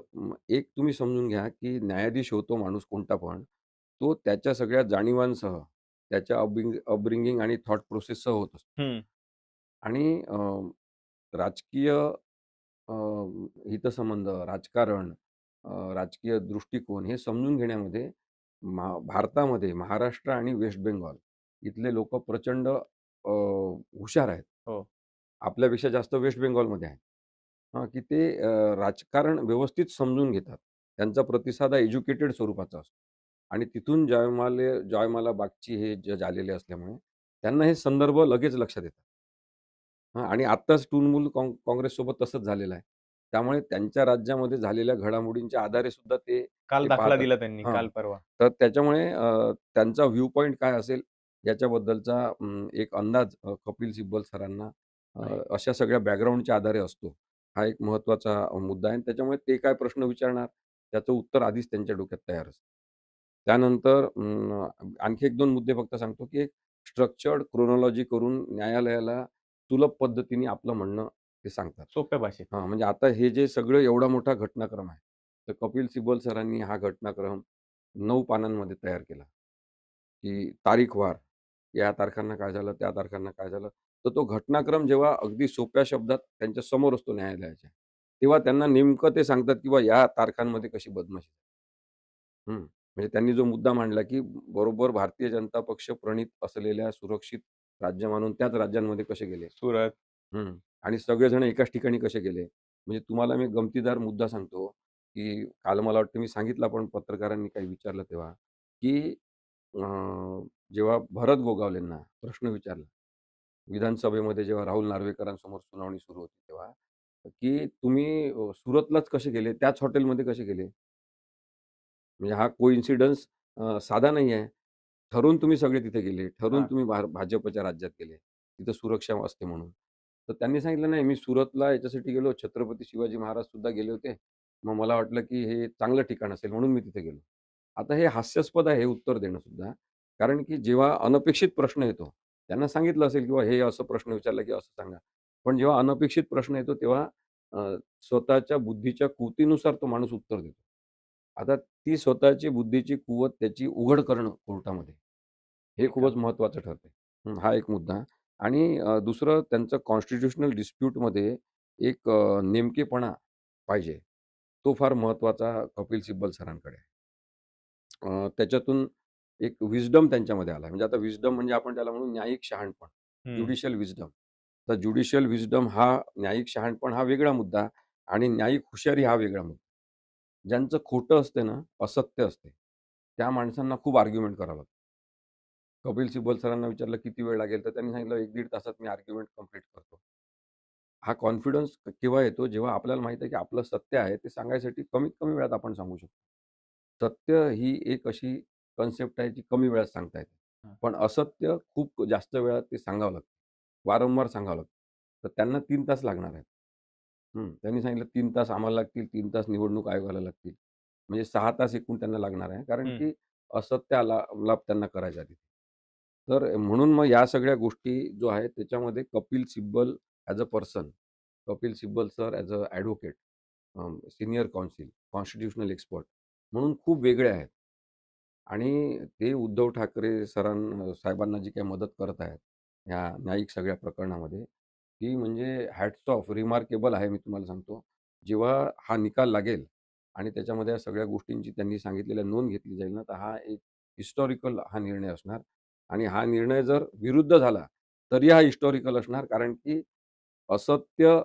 एक तुम्ही समजून घ्या, की न्यायाधीश होतो माणूस कोणता पण, तो त्याच्या सगळ्या जाणीवांसह, त्याच्या अपब्रिंगिंग आणि थॉट प्रोसेससह होत असतो. हं. आणि राजकीय हितसंबंध, राजकारण, राजकीय दृष्टिकोन हे समजून घेण्यामध्ये भारतामध्ये महाराष्ट्र आणि वेस्ट बेंगॉल इथले लोकं प्रचंड हुशार आहेत. हो. आपल्यापेक्षा जास्त वेस्ट बेंगॉलमध्ये आहेत. की ते राजकारण व्यवस्थित समजून घेतात. त्यांचा प्रतिसाद हा एज्युकेटेड स्वरूपाचा असतो. आणि तिथून जयमाला बागची हे जज आलेले असल्यामुळे त्यांना हे संदर्भ लगेच लक्षात येतात. आणि आत्ताच तृणमूल काँग्रेससोबत तसंच झालेलं आहे. त्यामुळे त्यांच्या राज्यामध्ये झालेल्या घडामोडींच्या आधारे सुद्धा ते काल ते दाखला पाहतात. दिला त्यांनी, हां. काल परवा. तर त्याच्यामुळे त्यांचा व्ह्यू पॉइंट काय असेल याच्याबद्दलचा एक अंदाज कपिल सिब्बल सरांना नाही. अशा सगळ्या बॅकग्राऊंडच्या आधारे असतो. हा एक महत्त्वाचा मुद्दा आहे आणि त्याच्यामुळे ते काय प्रश्न विचारणार, त्याचं उत्तर आधीच त्यांच्या डोक्यात तयार असतं. त्यानंतर आणखी 1-2 मुद्दे फक्त सांगतो, की एक स्ट्रक्चर्ड क्रोनॉलॉजी करून न्यायालयाला सुलभ पद्धतीने आपलं म्हणणं ते सांगतात. सोप्या भाषेत. म्हणजे आता हे जे सगळं एवढा मोठा घटनाक्रम आहे, तर कपिल सिब्बल सरांनी हा घटनाक्रम 9 पानांमध्ये तयार केला, की तारीखवार या तारखांना काय झालं, त्या तारखांना काय झालं. तर तो घटनाक्रम जेव्हा अगदी सोप्या शब्दात त्यांच्या समोर असतो न्यायालयाच्या, तेव्हा त्यांना नेमकं ते सांगतात, की या तारखांमध्ये कशी बदमाशी म्हणजे त्यांनी जो मुद्दा मांडला, की बरोबर भारतीय जनता पक्ष प्रणीत असलेल्या सुरक्षित राज्य मानून त्याच राज्यांमध्ये कसे गेले. सुरत. आणि सगळेजण एकाच ठिकाणी कसे गेले. म्हणजे तुम्हाला मी गमतीदार मुद्दा सांगतो, की काल मला वाटतं मी सांगितलं पण पत्रकारांनी काही विचारलं तेव्हा, की अ, जेव्हा भरत गोगावलेंना प्रश्न विचारला, विधानसभेमध्ये जेव्हा राहुल नार्वेकरांसमोर सुनावणी सुरू होती तेव्हा, की तुम्ही सुरतलाच कसे गेले? त्याच हॉटेलमध्ये कसे गेले? म्हणजे हा कोइन्सिडन्स साधा नाही आहे. ठरून तुम्ही सगळे तिथे गेले. ठरून हां. तुम्ही भाजपच्या राज्यात गेले. तिथं सुरक्षा असते म्हणून. तर त्यांनी सांगितलं, "नाही, मी सुरतला याच्यासाठी गेलो. छत्रपती शिवाजी महाराज सुद्धा गेले होते. मग मला वाटलं, की हे चांगलं ठिकाण असेल म्हणून मी तिथे गेलो." आता हे हास्यास्पद आहे हे उत्तर देणं सुद्धा. कारण की जेव्हा अनपेक्षित प्रश्न येतो, त्यांना सांगितलं असेल किंवा हे असं प्रश्न विचारला, की असं सांगा. पण जेव्हा अनपेक्षित प्रश्न येतो तेव्हा अ, स्वतःच्या बुद्धीच्या कुवतीनुसार तो माणूस उत्तर देतो. आता ती स्वतःची बुद्धीची कुवत त्याची उघड करणं कोर्टामध्ये, हे ते खूपच काम. महत्त्वाचं ठरते. हा एक मुद्दा आणि दुसरं त्यांचं कॉन्स्टिट्यूशनल डिस्प्यूटमध्ये एक नेमकेपणा पाहिजे. तो फार महत्त्वाचा कपिल सिब्बल सरांकडे आहे. त्याच्यातून एक विस्डम त्यांच्यामध्ये आला. म्हणजे आता विस्डम म्हणजे आपण त्याला म्हणू न्यायिक शहाणपण, हं. Judicial wisdom. तर ज्युडिशियल विस्डम हा न्यायिक शहाणपण हा वेगळा मुद्दा आणि न्यायिक हुशारी हा वेगळा मुद्दा. ज्यांचं खोटं असते ना, असत्य असते, त्या माणसांना खूप आर्ग्युमेंट करावं लागतं. कपिल सिब्बल सरांना विचारलं, "किती वेळ लागेल?" तर त्यांनी सांगितलं, "1-1.5 तासात मी आर्ग्युमेंट कंप्लीट करतो." हा कॉन्फिडन्स केव्हा येतो, जेव्हा आपल्याला माहीत आहे, की आपलं सत्य आहे, ते सांगायसाठी कमीत कमी वेळात आपण सांगू शकतो. सत्य ही एक अशी कन्सेप्ट आहे, जी कमी वेळात सांगता येते. हां. पण असत्य खूप जास्त वेळात ते सांगावं लागतं. वारंवार सांगावं लागतं. तर त्यांना 3 तास लागणार आहेत. त्यांनी सांगितलं 3 तास आम्हाला लागतील, 3 तास निवडणूक आयोगाला लागतील. म्हणजे 6 तास एकूण त्यांना लागणार आहे. कारण हं. की असत्य आलाप त्यांना करायचा आहे तिथे. तर म्हणून मग या सगळ्या गोष्टी जो आहे त्याच्यामध्ये Kapil Sibal as a person, Kapil Sibal sir as a advocate, senior council, constitutional expert म्हणून खूप वेगळे आहेत. आणि ते उद्धव ठाकरे साहेबांना जी काही मदत करत आहेत, ह्या न्यायिक सगळ्या प्रकरणामध्ये, ती म्हणजे हॅट्स ऑफ रिमार्केबल आहे मी तुम्हाला सांगतो. जेव्हा हा निकाल लागेल आणि त्याच्यामध्ये या सगळ्या गोष्टींची त्यांनी सांगितलेल्या नोंद घेतली जाईल ना, तर हा एक हिस्टॉरिकल हा निर्णय असणार आणि हा निर्णय जर विरुद्ध झाला, तरी हा हिस्टॉरिकल असणार. कारण की असत्य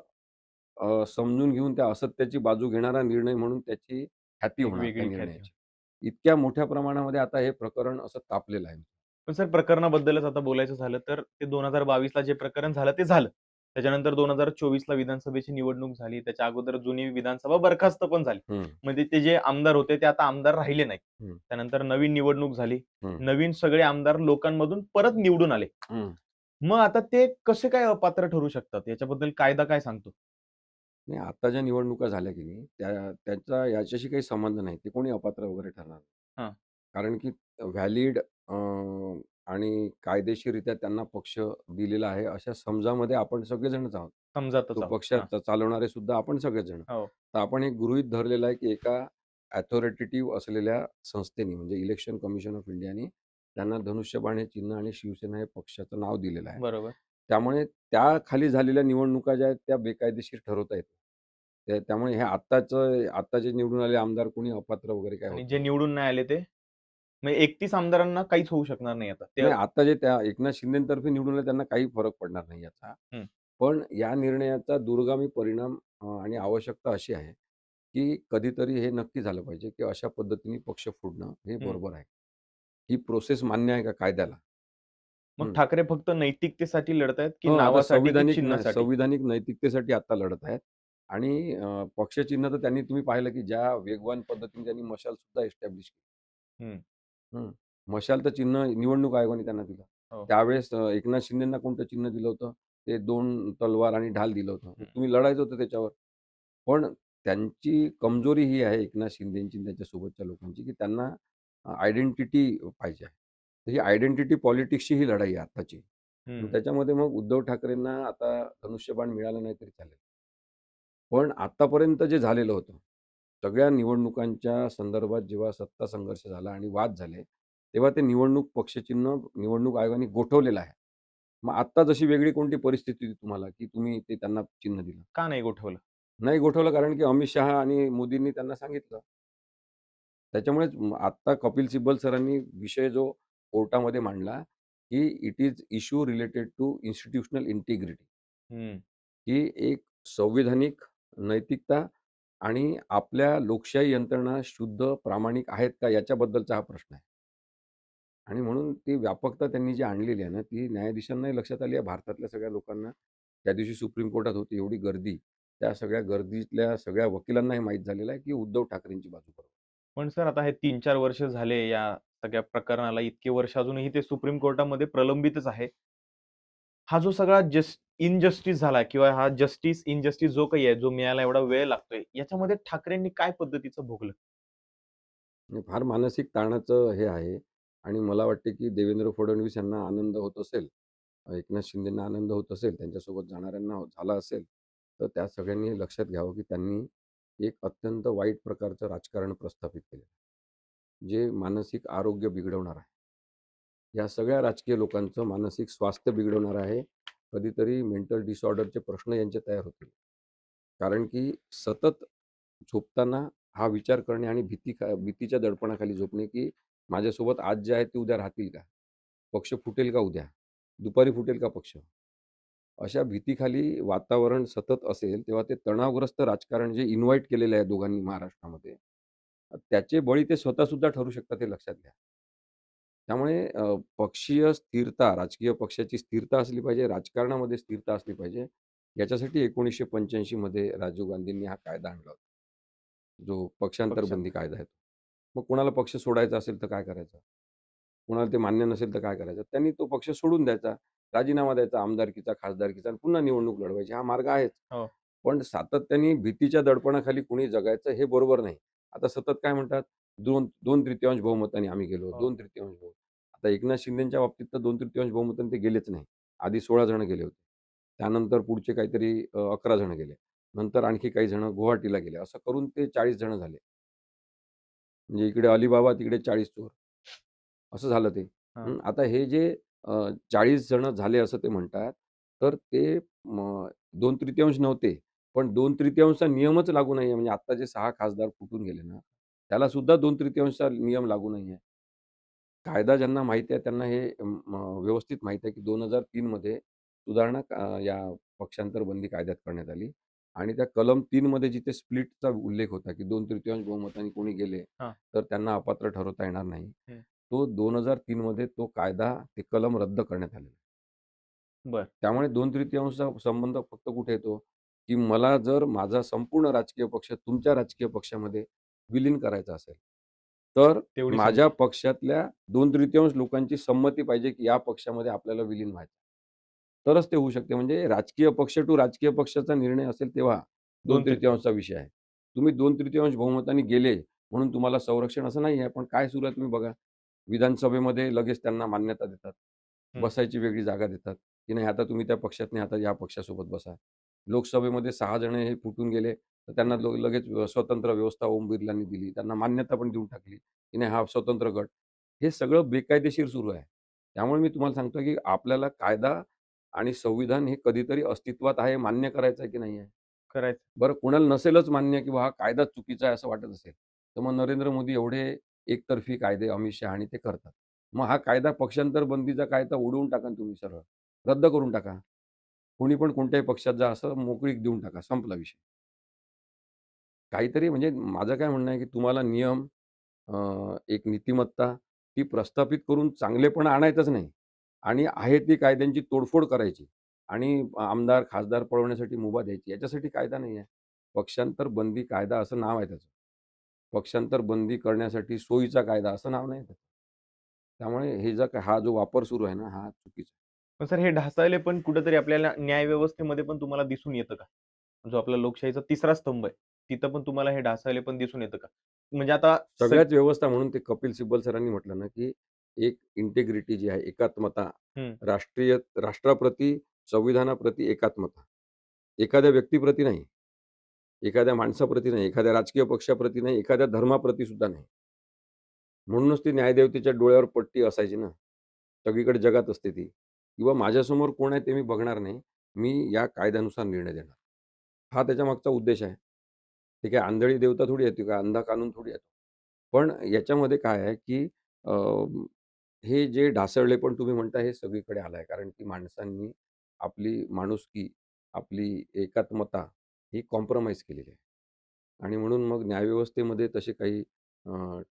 समजून घेऊन त्या असत्याची बाजू घेणारा निर्णय म्हणून त्याची ख्याती एक होणार त्या वेगळी ख्याती. निर्णयाची. इतक्या मोठ्या प्रमाणामध्ये आता हे प्रकरण असं तापलेलं आहे. पण सर प्रकरणाबद्दलच आता बोलायचं झालं तर ते 2022ला जे प्रकरण झालं ते झालं. त्याच्यानंतर 2024ला विधानसभेची निवडणूक झाली. त्याच्या अगोदर जुनी विधानसभा बरखास्त पण झाली. हं, म्हणजे ते जे आमदार होते ते आता आमदार राहिले नाहीत. हं, त्यानंतर नवीन निवडणूक झाली. हं, नवीन सगळे आमदार लोकांमधून परत निवडून आले. हं. मग आता ते कसे काय अपात्र ठरू शकतात? याच्याबद्दल कायदा काय सांगतो? नाही आता ज्या निवडणुका झाल्या की नाही, त्याचा याच्याशी काही संबंध नाही. ते कोणी अपात्र वगैरे ठरणार नाही. हां, कारण की व्हॅलिड आणि कायदेशीररित्या त्यांना पक्ष दिलेला आहे, अशा समजामध्ये आपण सगळेजणच आहोत. तो समजातच आहोत. पक्ष हां, चालवणारे सुद्धा आपण सगळेच जण. हो, तर आपण एक गृहीत धरलेलं आहे, की एका अथॉरिटेटिव्ह असलेल्या संस्थेने म्हणजे इलेक्शन कमिशन ऑफ इंडियाने त्यांना धनुष्यबाण हे चिन्ह आणि शिवसेना हे पक्षाचं नाव दिलेलं आहे. बरोबर. त्यामुळे त्याखाली झालेल्या निवडणुका ज्या आहेत त्या बेकायदेशीर ठरवता येतात. त्यामुळे हे आत्ता जे निवडून आलेले आमदार कोणी अपात्र वगैरे काय होत आणि जे नाही. निवडून नाही आले ते? म्हणजे 31 आमदारांना काहीच होऊ शकणार नाही आता. ते नाही आता जे त्या एकनाथ शिंदेतर्फे निवडून आले त्यांना काही फरक पडणार नाही याचा. हं, पण या निर्णयाचा दूरगामी परिणाम आणि आवश्यकता अशी आहे, की कधीतरी हे नक्की झालं पाहिजे, की अशा पद्धतीने पक्ष फोडणं हे हं. बरोबर आहे. ही प्रोसेस मान्य आहे का कायद्याला? मग हं. ठाकरे फक्त नैतिकतेसाठी लढतायत, की आता नावासाठी, की चिन्हासाठी? संविधानिक नैतिकतेसाठी आता लढत आहेत आणि पक्षचिन्ह तर त्यांनी तुम्ही पाहिलं, की ज्या वेगवान पद्धतीने त्यांनी मशाल सुद्धा एस्टॅब्लिश केली. हं, हं. मशाल तर चिन्ह निवडणूक आयोगाने त्यांना दिलं. हो. त्यावेळेस एकनाथ शिंदेंना कोणतं चिन्ह दिलं होतं? ते 2 तलवार आणि ढाल दिलं होतं. हं. तुम्ही लढायचं होतं त्याच्यावर. पण त्यांची कमजोरी ही आहे एकनाथ शिंदेची आणि त्यांच्यासोबतच्या लोकांची, की त्यांना आयडेंटिटी पाहिजे आहे. तर ही आयडेंटिटी पॉलिटिक्सची ही लढाई आहे आत्ताची. आणि हं. त्याच्यामध्ये मग उद्धव ठाकरेंना आता धनुष्यबाण मिळालं नाही तरी चालेल. पण आत्तापर्यंत जे झालेलं होतं, सगळ्या निवडणुकांच्या संदर्भात जेव्हा सत्ता संघर्ष झाला आणि वाद झाले, तेव्हा ते निवडणूक पक्षचिन्ह निवडणूक आयोगाने गोठवलेलं आहे. मग आत्ता जशी वेगळी कोणती परिस्थिती होती तुम्हाला, की तुम्ही ते त्यांना चिन्ह दिलं? का नाही गोठवलं? नाही गोठवलं कारण की अमित शहा आणि मोदींनी त्यांना सांगितलं. त्याच्यामुळेच आत्ता कपिल सिब्बल सरांनी विषय जो कोर्टामध्ये मांडला, की it is issue related to institutional integrity. हं. ही एक संविधानिक नैतिकता आणि आपल्या लोकशाही यंत्रणा शुद्ध, प्रामाणिक आहेत का याच्याबद्दलचा हा प्रश्न आहे. आणि म्हणून ती व्यापकता त्यांनी जी आणलेली आहे ना, ती न्यायाधीशांनाही लक्षात आली आहे, भारतातल्या सगळ्या लोकांना. त्या दिवशी सुप्रीम कोर्टात होती एवढी गर्दी. त्या सगळ्या गर्दीतल्या सगळ्या वकिलांना हे माहीत झालेलं आहे, की उद्धव ठाकरेंची बाजू बरोबर. पण सर आता हे 3-4 वर्ष झाले या सगळ्या प्रकरणाला, इतके वर्ष अजूनही ते सुप्रीम कोर्टामध्ये प्रलंबितच आहे. हा जो सगळा इनजस्टिस झाला किंवा हा इनजस्टिस जो काही आहे, जो मिळायला एवढा वेळ लागतोय, याच्यामध्ये ठाकरेंनी काय पद्धतीचं भोगलं? म्हणजे फार मानसिक ताणाचं हे आहे आणि मला वाटते, की देवेंद्र फडणवीस यांना आनंद होत असेल, एकनाथ शिंदेंना आनंद होत असेल, त्यांच्यासोबत जाणाऱ्यांना झाला असेल, तर त्या सगळ्यांनी लक्षात घ्यावं, की त्यांनी एक अत्यंत वाईट प्रकारचं राजकारण प्रस्थापित केलं, जे मानसिक आरोग्य बिघडवणार आहे. या सगळ्या राजकीय लोकांचं मानसिक स्वास्थ्य बिघडवणार आहे. कधीतरी मेंटल डिसऑर्डरचे प्रश्न यांचे तयार होतील. कारण की सतत झोपताना हा विचार करणे आणि भीतीच्या दडपणाखाली झोपणे, की माझ्यासोबत आज जे आहे ते उद्या राहतील का? पक्ष फुटेल का उद्या? दुपारी फुटेल का पक्ष? अशा भीतीखाली वातावरण सतत असेल, तेव्हा ते तणावग्रस्त राजकारण जे इन्व्हाईट केलेलं आहे दोघांनी महाराष्ट्रामध्ये, त्याचे बळी ते स्वतःसुद्धा ठरू शकतात हे लक्षात घ्या. त्यामुळे पक्षीय स्थिरता, राजकीय पक्षाची स्थिरता असली पाहिजे, राजकारणामध्ये स्थिरता असली पाहिजे. याच्यासाठी 1985 मध्ये राजीव गांधींनी हा कायदा आणला होता. जो पक्षांतर बंदी पक्षांतर. कायदा आहे. मग कोणाला पक्ष सोडायचा असेल तर काय करायचं? कुणाला ते मान्य नसेल तर काय करायचं? त्यांनी तो पक्ष सोडून द्यायचा, राजीनामा द्यायचा आमदारकीचा, खासदारकीचा आणि पुन्हा निवडणूक लढवायची. हा मार्ग आहेच. हो. पण सातत्याने भीतीच्या दडपणाखाली कुणी जगायचं हे बरोबर नाही. आता सतत काय म्हणतात, 2/3 बहुमताने आम्ही गेलो, हो. 2/3 बहुमत. आता एकनाथ शिंदेच्या बाबतीत तर 2/3 बहुमताने ते गेलेच नाही. आधी 16 जण गेले होते. त्यानंतर पुढचे काहीतरी 11 जण गेले. नंतर आणखी काही जण गुवाहाटीला गेले. असं करून ते 40 जण झाले. म्हणजे इकडे अलिबाबा, तिकडे 40 चोर. असं झालं ते. हां. आता हे जे 40 जण झाले असं ते म्हणतात. तर ते 2/3 नव्हते. पण 2/3 चा नियमच लागू नाहीये. म्हणजे आत्ता जे 6 खासदार फुटून गेले ना, त्याला सुद्धा 2/3 चा नियम लागू नाहीये. कायदा ज्यांना माहिती आहे त्यांना हे व्यवस्थित माहीत आहे, की 2003 मध्ये सुधारणा या पक्षांतर बंदी कायद्यात करण्यात आली आणि त्या कलम 3 मध्ये जिथे स्प्लिटचा उल्लेख होता, की 2/3 बहुमताने कोणी गेले, हां. तर त्यांना अपात्र ठरवता येणार नाही. हं. तो 2003 मध्ये तो कायदा, ते कलम रद्द करण्यात आलेला आहे. बरं. त्यामुळे 2/3चा संबंध फक्त कुठे येतो, की मला जर माझा संपूर्ण राजकीय पक्ष तुमच्या राजकीय पक्षामध्ये विलीन करायचा असेल, तर तेवढी माझ्या संमती. पक्षातल्या 2/3 लोकांची संमती पाहिजे, की या पक्षामध्ये आपल्याला विलीन व्हायचं. तरच ते होऊ शकते. म्हणजे राजकीय पक्ष टू राजकीय पक्षाचा निर्णय असेल तेव्हा 2/3 2/3 विषय आहे. तुम्ही 2/3 बहुमताने गेले म्हणून तुम्हाला संरक्षण असं नाही आहे. पण काय सुरू आहे तुम्ही बघा. विधानसभेमध्ये लगेच त्यांना मान्यता देतात. हं. बसायची वेगळी जागा देतात, की नाही आता तुम्ही त्या पक्षात नाही, आता या पक्षासोबत बसा. लोकसभेमध्ये 6 जण हे फुटून गेले, तर त्यांना लगेच स्वतंत्र व्यवस्था ओम बिर्लांनी दिली. त्यांना मान्यता पण देऊन टाकली, की नाही हा स्वतंत्र गट. हे सगळं बेकायदेशीर सुरू आहे. त्यामुळे मी तुम्हाला सांगतो, की आपल्याला कायदा आणि संविधान हे कधीतरी अस्तित्वात आहे, मान्य करायचं आहे की नाही आहे? करायचं. बरं कोणाला नसेलच मान्य किंवा हा कायदाच चुकीचा आहे असं वाटत असेल, तर मग नरेंद्र मोदी एवढे एकतर्फी कायदे अमित शहा आणि ते करतात. मग हा कायदा पक्षांतर बंदीचा कायदा उडवून टाका ना तुम्ही सरळ. रद्द करून टाका. कोणी पण कोणत्याही पक्षात जा असं मोकळीक देऊन टाका. संपला विषय. काहीतरी म्हणजे माझं काय म्हणणं आहे, की तुम्हाला नियम, एक नीतिमत्ता ती प्रस्थापित करून चांगलेपणा आणायचंच नाही आणि आहे ती कायद्यांची तोडफोड करायची आणि आमदार, खासदार पळवण्यासाठी मुभा द्यायची. याच्यासाठी कायदा नाही आहे. पक्षांतर बंदी कायदा असं नाव आहे त्याचं. पक्षांतर बंदी करण्यासाठी सोयीचा कायदा असं नाव नाही त्याचं. त्यामुळे हे हा जो वापर सुरू आहे ना, हा चुकीचा आहे. पण सर हे ढासळले पण कुठेतरी आपल्याला न्याय व्यवस्थेमध्ये पण तुम्हाला दिसून येतं का? जो आपला लोकशाहीचा तिसरा स्तंभ आहे, तिथं पण तुम्हाला हे ढासळले पण दिसून येतं का? म्हणजे आता सगळ्याच व्यवस्था म्हणून ते कपिल सिब्बल सरांनी म्हटलं ना, की एक इंटिग्रिटी जी आहे, एकात्मता, हं, राष्ट्राप्रती, संविधानाप्रती एकात्मता. एखाद्या व्यक्तीप्रती नाही, एखाद्या माणसाप्रती नाही, एखाद्या राजकीय पक्षाप्रती नाही, एखाद्या धर्माप्रती सुद्धा नाही. म्हणूनच ती न्यायदेवतेच्या डोळ्यावर पट्टी असायची ना. सगळीकडे जगात असते ती. किंवा माझ्यासमोर कोण आहे ते मी बघणार नाही. मी या कायद्यानुसार निर्णय देणार. हा त्याच्यामागचा उद्देश आहे. ते काय आंधळी देवता थोडी आहे, ती काय अंधा कानून थोडी आहे. पण याच्यामध्ये काय आहे, की अ, हे जे ढासळले पण तुम्ही म्हणता हे सगळीकडे आलं आहे. कारण की माणसांनी आपली माणुसकी, आपली एकात्मता ही कॉम्प्रोमाईज केलेली आहे. आणि म्हणून मग न्यायव्यवस्थेमध्ये तसे काही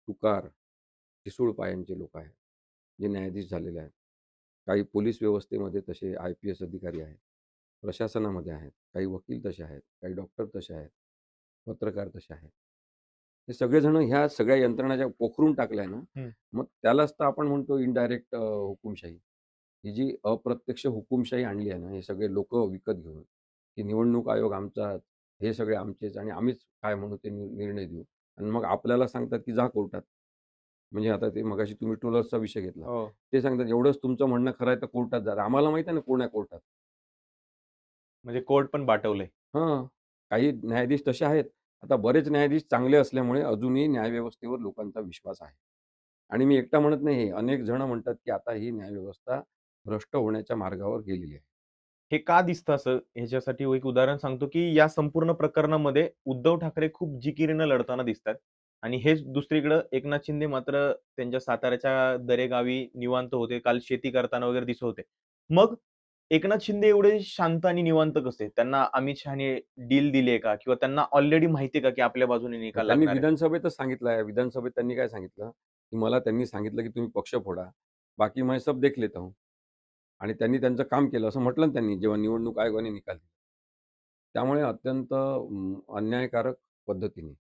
टुकार, ठिसूळ पायांचे लोक आहेत, जे न्यायाधीश झालेले आहेत. काही पोलीस व्यवस्थेमध्ये तसे IPS अधिकारी आहेत. प्रशासनामध्ये आहेत. काही वकील तसे आहेत. काही डॉक्टर तसे आहेत. पत्रकार तसे आहेत. हे सगळेजण ह्या सगळ्या यंत्रणा ज्या पोखरून टाकल्या ना, हं. मग त्यालाच तर आपण म्हणतो इनडायरेक्ट हुकुमशाही. ही जी अप्रत्यक्ष हुकुमशाही आणली आहे ना, हे सगळे लोकं विकत घेऊन, की निवडणूक आयोग आमचाच, हे सगळे आमचेच आणि आम्हीच काय म्हणू ते निर्णय देऊ. आणि मग आपल्याला सांगतात, की जा कोर्टात. म्हणजे आता ते मगाशी तुम्ही ट्रोलर्सचा विषय घेतला. हो. ते सांगतात, "एवढंच तुमचं म्हणणं खरं आहे तर कोर्टात जा." आम्हाला माहीत आहे ना कोण आहे कोर्टात. म्हणजे कोर्ट पण बाटवलंय. हां, काही न्यायाधीश तसे आहेत. आता बरेच न्यायाधीश चांगले असल्यामुळे अजूनही न्यायव्यवस्थेवर लोकांचा विश्वास आहे. आणि मी एकटा म्हणत नाही हे. अनेक जण म्हणतात, की आता ही न्यायव्यवस्था भ्रष्ट होण्याच्या मार्गावर गेलेली आहे. हे का दिसतं असं? ह्याच्यासाठी एक उदाहरण सांगतो, की या संपूर्ण प्रकरणामध्ये उद्धव ठाकरे खूप जिकिरीनं लढताना दिसतात आणि हेच दुसरीकडं एकनाथ शिंदे मात्र त्यांच्या साताऱ्याच्या दरेगावी निवांत होते. काल शेती करताना वगैरे दिसत होते. मग एकनाथ शिंदे एवढे शांत आणि निवांत कसे? त्यांना अमित शहाने डील दिली आहे का? किंवा त्यांना ऑलरेडी माहिती आहे का, की आपल्या बाजूने निकाल त्यांनी लागणार आहे? विधानसभेतच सांगितलं आहे. विधानसभेत त्यांनी काय सांगितलं, की मला त्यांनी सांगितलं, की तुम्ही पक्ष फोडा. बाकी मैं सब देख लेता हूँ. आणि त्यांनी त्यांचं काम केलं असं म्हटलं ना त्यांनी जेव्हा निवडणूक आयोगाने निकाल दिला. त्यामुळे अत्यंत अन्यायकारक पद्धतीने,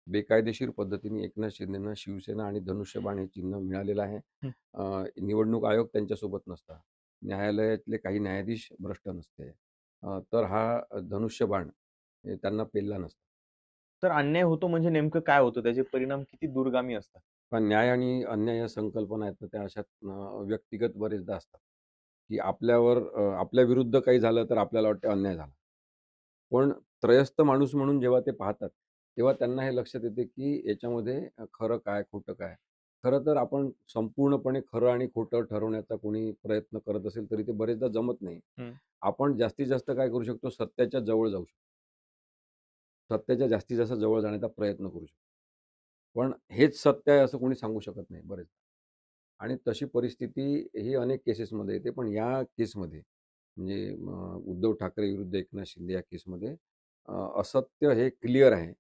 बेकायदेशीर पद्धतीने एकनाथ शिंदेंना शिवसेना आणि धनुष्यबाण हे चिन्ह मिळालेलं आहे. हं. निवडणूक आयोग त्यांच्यासोबत नसता. न्यायालयातले काही न्यायाधीश भ्रष्ट नसते. तर हा धनुष्यबाण हे त्यांना पेलला नसता. तर अन्याय होतो म्हणजे नेमकं काय होतं? त्याचे परिणाम किती दूरगामी असतात? पण न्याय आणि अन्याय या संकल्पना आहेत ना, त्या अशा व्यक्तिगत बरेचदा असतात, की आपल्यावर आपल्या विरुद्ध काही झालं तर आपल्याला वाटतं अन्याय झाला. पण त्रयस्थ माणूस म्हणून जेव्हा ते पाहतात, तेव्हा त्यांना हे लक्षात येते, की याच्यामध्ये खरं काय, खोटं काय? खरं तर आपण संपूर्णपणे खरं आणि खोटं ठरवण्याचा कोणी प्रयत्न करत असेल, तरी ते बरेचदा जमत नाही. हं. आपण जास्तीत जास्त काय करू शकतो? सत्याच्या जवळ जाऊ शकतो. सत्याच्या जास्तीत जास्त जवळ जाण्याचा प्रयत्न करू शकतो. पण हेच सत्य आहे असं कोणी सांगू शकत नाही बरेचदा. आणि तशी परिस्थिती ही अनेक केसेसमध्ये येते. पण या केसमध्ये म्हणजे उद्धव ठाकरे विरुद्ध एकनाथ शिंदे या केसमध्ये असत्य हे क्लिअर आहे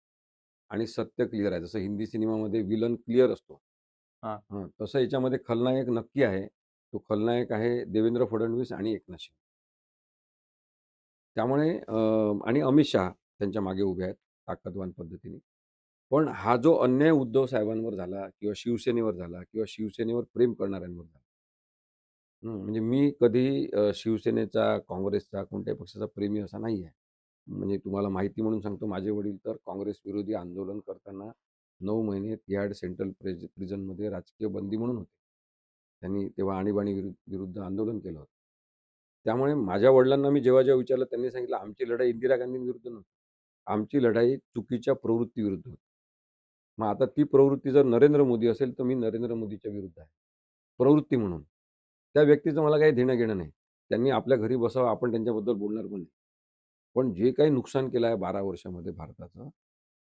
आणि सत्य क्लिअर आहे. जसं हिंदी सिनेमामध्ये विलन क्लिअर असतो. हां. तसं याच्यामध्ये खलनायक नक्की आहे. तो खलनायक आहे देवेंद्र फडणवीस आणि एकनाथ शिंदे. त्यामुळे आणि अमित शहा त्यांच्या मागे उभे आहेत ताकदवान पद्धतीने. पण हा जो अन्याय उद्धव साहेबांवर झाला किंवा शिवसेनेवर झाला किंवा शिवसेनेवर प्रेम करणाऱ्यांवर झाला. म्हणजे मी कधीही शिवसेनेचा, काँग्रेसचा, कोणत्याही पक्षाचा प्रेमी असा नाही आहे. म्हणजे तुम्हाला माहिती म्हणून सांगतो, माझे वडील तर काँग्रेस विरोधी आंदोलन करताना 9 महिने तिहाड सेंट्रल प्रिझनमध्ये राजकीय बंदी म्हणून होते. त्यांनी तेव्हा आणीबाणी विरुद्ध आंदोलन केलं होतं. त्यामुळे माझ्या वडिलांना मी जेव्हा विचारलं, त्यांनी सांगितलं, "आमची लढाई इंदिरा गांधींविरुद्ध नव्हती. आमची लढाई चुकीच्या प्रवृत्तीविरुद्ध होती." मग आता ती प्रवृत्ती जर नरेंद्र मोदी असेल, तर मी नरेंद्र मोदीच्या विरुद्ध आहे. प्रवृत्ती म्हणून. त्या व्यक्तीचं मला काही देणं-घेणं नाही. त्यांनी आपल्या घरी बसावं, आपण त्यांच्याबद्दल बोलणार पण नाही. पण जे काही नुकसान केलं आहे 12 वर्षामध्ये भारताचं,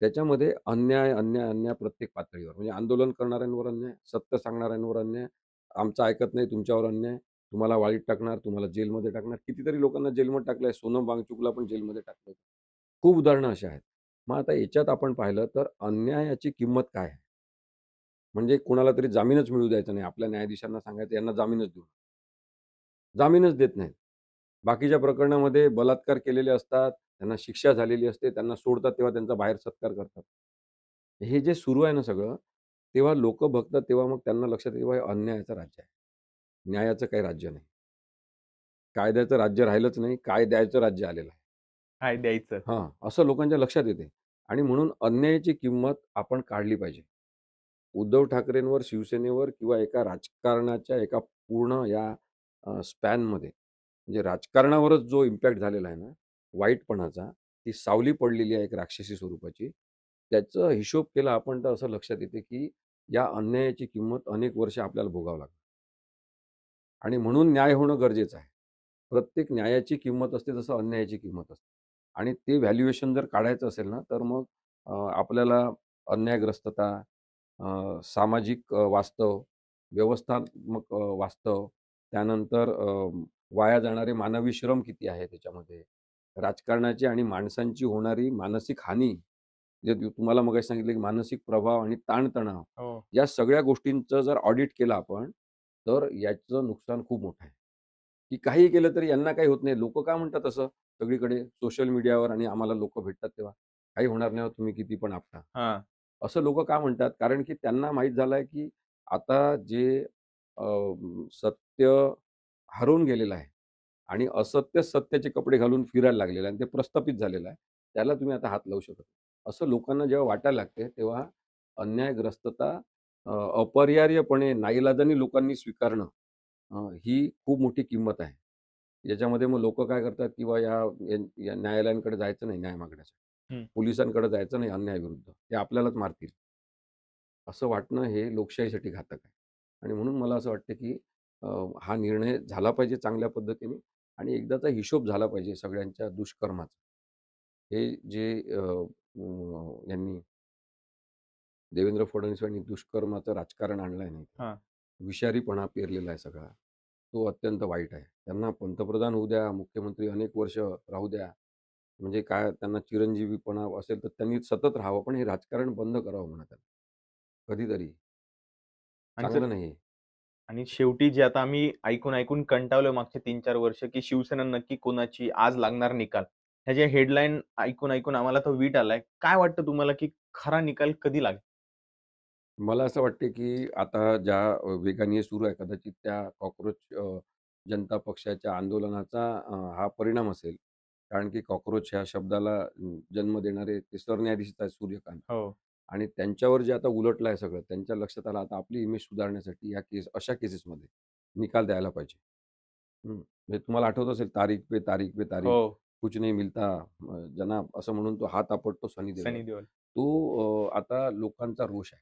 त्याच्यामध्ये अन्याय, अन्याय, अन्याय प्रत्येक पातळीवर. म्हणजे आंदोलन करणाऱ्यांवर अन्याय, सत्य सांगणाऱ्यांवर अन्याय, आमचं ऐकत नाही तुमच्यावर अन्याय, तुम्हाला वाळीत टाकणार, तुम्हाला जेलमध्ये टाकणार. कितीतरी लोकांना जेलमध्ये टाकलंय. सोनम वांगचुकला पण जेलमध्ये टाकलं. खूप उदाहरणं अशी आहेत. मग आता याच्यात आपण पाहिलं तर अन्यायाची किंमत काय आहे? म्हणजे कुणाला तरी जामीनच मिळू द्यायचा नाही. आपल्या न्यायाधीशांना सांगायचं यांना जामीनच देऊ. जामीनच देत नाहीत. बाकीच्या प्रकरणामध्ये बलात्कार केलेले असतात, त्यांना शिक्षा झालेली असते, त्यांना सोडतात तेव्हा त्यांचा बाहेर सत्कार करतात. हे जे सुरू आहे ना सगळं, तेव्हा लोकं बघतात तेव्हा मग त्यांना लक्षात येतं, हे अन्यायाचं राज्य आहे. न्यायाचं काही राज्य नाही. कायद्याचं राज्य राहिलंच नाही, काय द्यायचं राज्य आलेलं आहे. काय द्यायचं? हां, असं लोकांच्या लक्षात येते आणि म्हणून अन्यायाची किंमत आपण काढली पाहिजे. उद्धव ठाकरेंवर, शिवसेनेवर किंवा एका राजकारणाच्या एका पूर्ण या स्पॅनमध्ये म्हणजे राजकारणावरच जो इम्पॅक्ट झालेला आहे ना, वाईटपणाचा, ती सावली पडलेली आहे एक राक्षसी स्वरूपाची. त्याचा हिशोब केला आपण तर असं लक्षात येते, की या अन्यायाची किंमत अनेक वर्ष आपल्याला भोगावं लागते. आणि म्हणून न्याय होणं गरजेचं आहे. प्रत्येक न्यायाची किंमत असते तसं अन्यायाची किंमत असते. आणि ते व्हॅल्युएशन जर काढायचं असेल ना, तर मग आपल्याला अन्यायग्रस्तता, सामाजिक वास्तव, व्यवस्थात्मक वास्तव, त्यानंतर वाया जाणारे मानवी श्रम किती आहे त्याच्यामध्ये, राजकारणाची आणि माणसांची होणारी मानसिक हानी, जे तुम्हाला मगाशी सांगितलं की मानसिक प्रभाव आणि ताणतणाव, हो. या सगळ्या गोष्टींचं जर ऑडिट केलं आपण, तर याचं नुकसान खूप मोठं आहे. की काहीही केलं तरी यांना काही होत नाही. लोकं का म्हणतात असं सगळीकडे सोशल मीडियावर आणि आम्हाला लोकं भेटतात तेव्हा? काही होणार नाही हो, तुम्ही किती पण आपटा. हां. असं लोकं का म्हणतात? कारण की त्यांना माहीत झालंय की आता जे सत्य हरवून गेलेलं आहे आणि असत्य सत्याचे कपडे घालून फिरायला लागलेलं आहे आणि ते प्रस्थापित झालेलं आहे. त्याला तुम्ही आता हात लावू शकत नाही. असं लोकांना जेव्हा वाटायला लागते, तेव्हा अन्यायग्रस्तता अपरिहार्यपणे नाईलाजाने लोकांनी स्वीकारणं ही खूप मोठी किंमत आहे. याच्यामध्ये मग लोकं काय करतात किंवा या न्यायालयांकडे जायचं नाही न्याय मागण्यासाठी. हं. पोलिसांकडे जायचं नाही अन्यायाविरुद्ध. ते आपल्यालाच मारतील. असं वाटणं हे लोकशाहीसाठी घातक आहे. आणि म्हणून मला असं वाटतं, की अ, हा निर्णय झाला पाहिजे चांगल्या पद्धतीने आणि एकदाचा हिशोब झाला पाहिजे सगळ्यांच्या दुष्कर्माचा. हे जे यांनी देवेंद्र फडणवीस यांनी दुष्कर्माचं राजकारण आणलंय ना इथे, हां. विषारीपणा पेरलेला आहे सगळा. तो अत्यंत वाईट आहे. त्यांना पंतप्रधान होऊ द्या, मुख्यमंत्री अनेक वर्ष राहू द्या. म्हणजे काय त्यांना चिरंजीवीपणा असेल तर त्यांनी सतत राहावं, पण हे राजकारण बंद करावं म्हणा त्यांना. कधीतरी. आणि सर चांगलं नाही आहे. आणि शेवटी जे आता आम्ही ऐकून कंटाळलोय मागचे 3-4 वर्ष, की शिवसेना नक्की कोणाची? आज लागणार निकाल. ह्या हेडलाईन ऐकून आम्हाला तर वीट आलाय. काय वाटतं तुम्हाला, की खरा निकाल कधी लागेल? मला असं वाटते, की आता ज्या वेगाने हे सुरू आहे कदाचित त्या कॉकरोच जनता पक्षाच्या आंदोलनाचा हा परिणाम असेल. कारण की कॉकरोच ह्या शब्दाला जन्म देणारे ते सरन्यायाधीश आहेत सूर्यकांत. हो. आणि त्यांच्यावर जे आता उलटलं आहे सगळं, त्यांच्या लक्षात आलं आता आपली इमेज सुधारण्यासाठी या अशा केसेसमध्ये निकाल द्यायला पाहिजे. म्हणजे तुम्हाला आठवत असेल तारीख पे तारीख पे तारीख, हो. कुछ नहीं मिलता जनाब असं म्हणून तो हात आपटतो सनी देओल. सनी देओल. तो आता लोकांचा रोष आहे.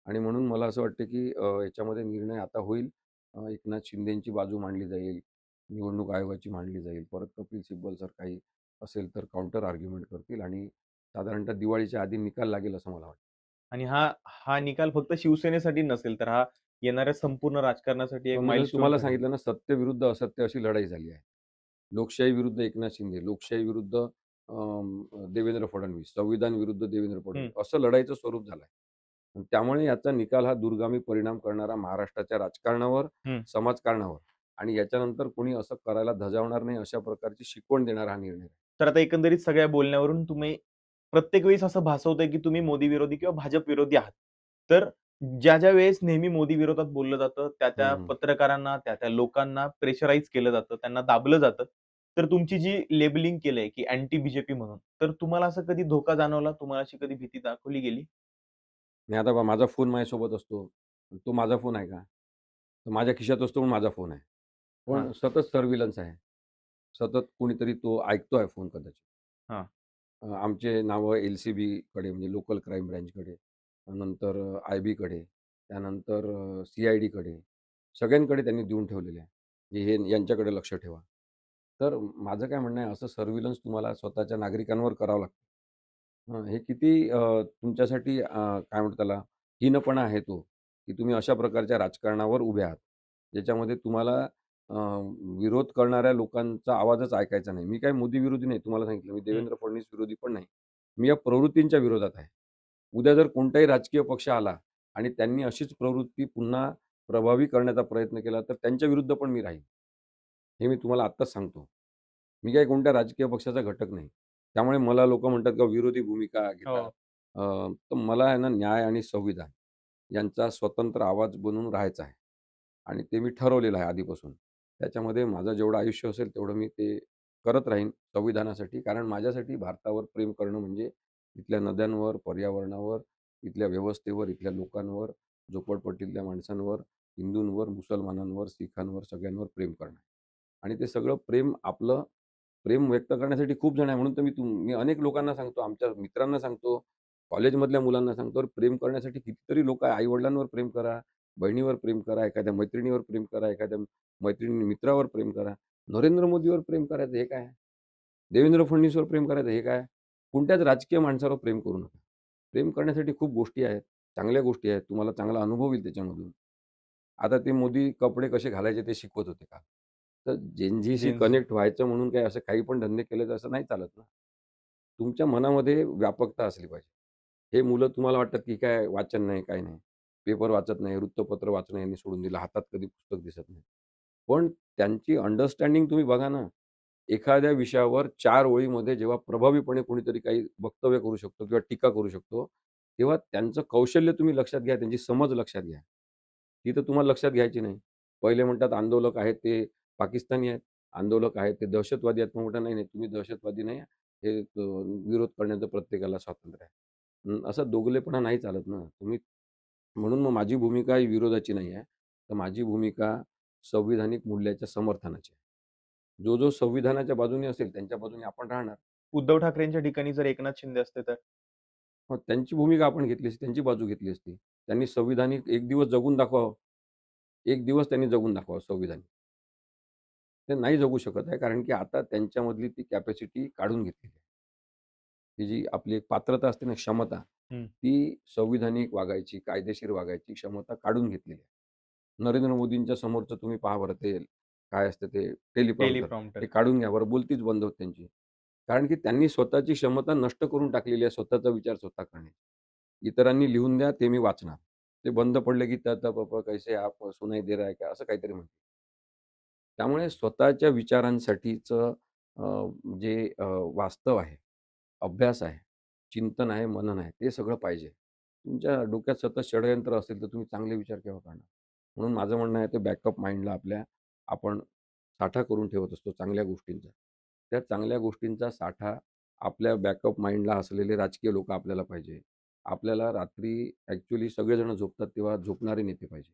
आणि म्हणून मला असं वाटतं, की याच्यामध्ये निर्णय आता होईल. एकनाथ शिंदेची बाजू मांडली जाईल, निवडणूक आयोगाची मांडली जाईल. परत कपिल सिब्बल जर काही असेल तर काउंटर आर्ग्युमेंट करतील आणि साधारणतः दिवाळीच्या आधी निकाल लागेल असं मला वाटतं. आणि हा निकाल फक्त शिवसेनेसाठी नसेल, तर हा येणाऱ्या संपूर्ण राजकारणासाठी एक पण मी जसं माईलस्टोन तुम्हाला ठरेल. सांगितलं ना, सत्य विरुद्ध असत्य अशी लढाई झाली आहे. लोकशाही विरुद्ध एकनाथ शिंदे, लोकशाही विरुद्ध देवेंद्र फडणवीस, संविधान विरुद्ध देवेंद्र हं. फडणवीस असं लढाईचं स्वरूप झालं आहे. आणि त्यामुळे याचा निकाल हा दूरगामी परिणाम करणारा महाराष्ट्राच्या राजकारणावर, हं. समाजकारणावर आणि याच्यानंतर कोणी असं करायला धजावणार नाही अशा प्रकारची शिकवण देणारा हा निर्णय आहे. तर आता एकंदरीत सगळ्या बोलण्यावरून तुम्ही प्रत्येक वेळेस असं भासवतंय, की तुम्ही मोदी विरोधी किंवा भाजप विरोधी आहात. तर ज्या वेळेस नेहमी मोदी विरोधात बोललं जातं, त्या हं, पत्रकारांना, त्या लोकांना प्रेशराईज केलं जातं, त्यांना दाबलं जातं. तर तुमची जी लेबलिंग केलंय, की अँटी बीजेपी म्हणून, तर तुम्हाला असं कधी धोका जाणवला? तुम्हाला अशी कधी भीती दाखवली गेली? आणि आता पहा माझा फोन माझ्यासोबत असतो. तो माझा फोन आहे का? तो माझ्या खिशात असतो म्हणून माझा फोन आहे. हां, पण सतत सर्व्हिलन्स आहे. सतत कोणीतरी तो ऐकतोय फोन कदाचित. हां. आमचे नावं एल-सी-बीकडे म्हणजे लोकल क्राईम ब्रँचकडे, नंतर आय-बीकडे, त्यानंतर सी-आय-डीकडे, सगळ्यांकडे त्यांनी देऊन ठेवलेले आहे. की हे यांच्याकडे लक्ष ठेवा. तर माझं काय म्हणणं आहे, असं सर्व्हिलन्स तुम्हाला स्वतःच्या नागरिकांवर करावं लागतं. हे किती तुमच्यासाठी काय म्हणतात त्याला हीनपणा आहे तो, की तुम्ही अशा प्रकारच्या राजकारणावर उभे आहात. ज्याच्यामध्ये तुम्हाला अ, विरोध करणाऱ्या लोकांचा आवाजच ऐकायचा नाही. मी काही मोदी विरोधी नाही. तुम्हाला सांगितलं मी हं. देवेंद्र फडणवीस विरोधी पण नाही. मी या प्रवृत्तींच्या विरोधात आहे. उद्या जर कोणताही राजकीय पक्ष आला आणि त्यांनी अशीच प्रवृत्ती पुन्हा प्रभावी करण्याचा प्रयत्न केला, तर त्यांच्या विरुद्ध पण मी राहीन. हे मी तुम्हाला आत्ताच सांगतो. मी काही कोणत्या राजकीय पक्षाचा घटक नाही. त्यामुळे मला लोकं म्हणतात का विरोधी भूमिका घेतात. हो. अ, तर मला आहे ना न्याय आणि संविधान यांचा स्वतंत्र आवाज बनून राहायचा आहे आणि ते मी ठरवलेलं आहे आधीपासून. त्याच्यामध्ये माझं जेवढं आयुष्य असेल तेवढं मी ते करत राहीन संविधानासाठी. कारण माझ्यासाठी भारतावर प्रेम करणं म्हणजे इथल्या नद्यांवर, पर्यावरणावर, इथल्या व्यवस्थेवर, इथल्या लोकांवर, झोपडपट्टीतल्या माणसांवर, हिंदूंवर, मुसलमानांवर, शीखांवर, सगळ्यांवर प्रेम करणं आहे. आणि ते सगळं प्रेम आपलं प्रेम व्यक्त करण्यासाठी खूप जण आहे. म्हणून तर मी अनेक लोकांना सांगतो, आमच्या मित्रांना सांगतो, कॉलेजमधल्या मुलांना सांगतो, "अरे प्रेम करण्यासाठी कितीतरी लोकं आहे. आई-वडिलांवर प्रेम करा, बहिणीवर प्रेम करा, एखाद्या मैत्रिणीवर प्रेम करा, एखाद्या मैत्रिणी मित्रावर प्रेम करा. नरेंद्र मोदीवर प्रेम करायचं हे काय? देवेंद्र फडणवीसवर प्रेम करायचं हे काय? कोणत्याच राजकीय माणसावर प्रेम करू नका. प्रेम करण्यासाठी खूप गोष्टी आहेत, चांगल्या गोष्टी आहेत. तुम्हाला चांगला अनुभव येईल त्याच्यामधून. आता ते मोदी कपडे कसे घालायचे ते शिकवत होते का? तर जेन झीशी जेन्झी. कनेक्ट व्हायचं म्हणून काय असं काही पण धंदे केले तर असं नाही चालत ना. तुमच्या मनामध्ये व्यापकता असली पाहिजे. हे मुलं तुम्हाला वाटतात की काय वाचन नाही, काही नाही. पेपर वाचत नाही, वृत्तपत्र वाचणं यांनी सोडून दिलं. हातात कधी पुस्तक दिसत नाही. पण त्यांची अंडरस्टँडिंग तुम्ही बघा ना. एखाद्या विषयावर 4 ओळीमध्ये जेव्हा प्रभावीपणे कोणीतरी काही वक्तव्य करू शकतो किंवा टीका करू शकतो, तेव्हा त्यांचं कौशल्य तुम्ही लक्षात घ्या, त्यांची समज लक्षात घ्या. ती तर तुम्हाला लक्षात घ्यायची नाही. पहिले म्हणतात आंदोलक आहेत ते पाकिस्तानी आहेत, आंदोलक आहेत ते दहशतवादी आहेत. मग म्हणतात, "नाही, नाही, तुम्ही दहशतवादी नाही. हे विरोध करण्याचं प्रत्येकाला स्वातंत्र्य आहे." असा दोगलेपणा नाही चालत ना. म्हणून मग माझी भूमिका ही विरोधाची नाही आहे. तर माझी भूमिका संविधानिक मूल्याच्या समर्थनाची आहे. जो संविधानाच्या बाजूने असेल त्यांच्या बाजूने आपण राहणार. उद्धव ठाकरेंच्या ठिकाणी जर एकनाथ शिंदे असते तर? मग त्यांची भूमिका आपण घेतली असती, त्यांची बाजू घेतली असती. त्यांनी संविधानिक एक दिवस जगून दाखवावं. एक दिवस त्यांनी जगून दाखवावं संविधानिक. ते नाही जगू शकत आहे कारण की आता त्यांच्यामधली ती कॅपॅसिटी काढून घेतलेली आहे. ही जी आपली एक पात्रता असते ना, क्षमता, हं. ती संविधानिक वागायची, कायदेशीर वागायची क्षमता काढून घेतलेली आहे. नरेंद्र मोदींच्या समोरचं तुम्ही पहा बरं ते काय असतं ते टेलिप्रॉम्प्टर, टेलिप्रॉम्प्टर. ते काढून घ्या बरं, बोलतीच बंद होते त्यांची. कारण की त्यांनी स्वतःची क्षमता नष्ट करून टाकलेली आहे, स्वतःचा विचार स्वतः करण्याची. इतरांनी लिहून द्या, ते मी वाचणार. ते बंद पडले की "ता पापा कैसे आप सुनाई दे रहा है क्या?" असं काहीतरी म्हणतात. त्यामुळे स्वतःच्या विचारांसाठीचं जे वास्तव आहे, अभ्यास आहे, चिंतन आहे, मनन आहे, ते सगळं पाहिजे. तुमच्या डोक्यात सतत षडयंत्र असेल, तर तुम्ही चांगले विचार केव्हा करणार? म्हणून माझं म्हणणं आहे, ते बॅकअप माइंडला आपल्या आपण साठा करून ठेवत असतो चांगल्या गोष्टींचा. त्या चांगल्या गोष्टींचा साठा आपल्या बॅकअप माइंडला असलेले राजकीय लोकं आपल्याला पाहिजे. आपल्याला रात्री ॲक्चुअली सगळेजण झोपतात, तेव्हा झोपणारे नेते पाहिजे.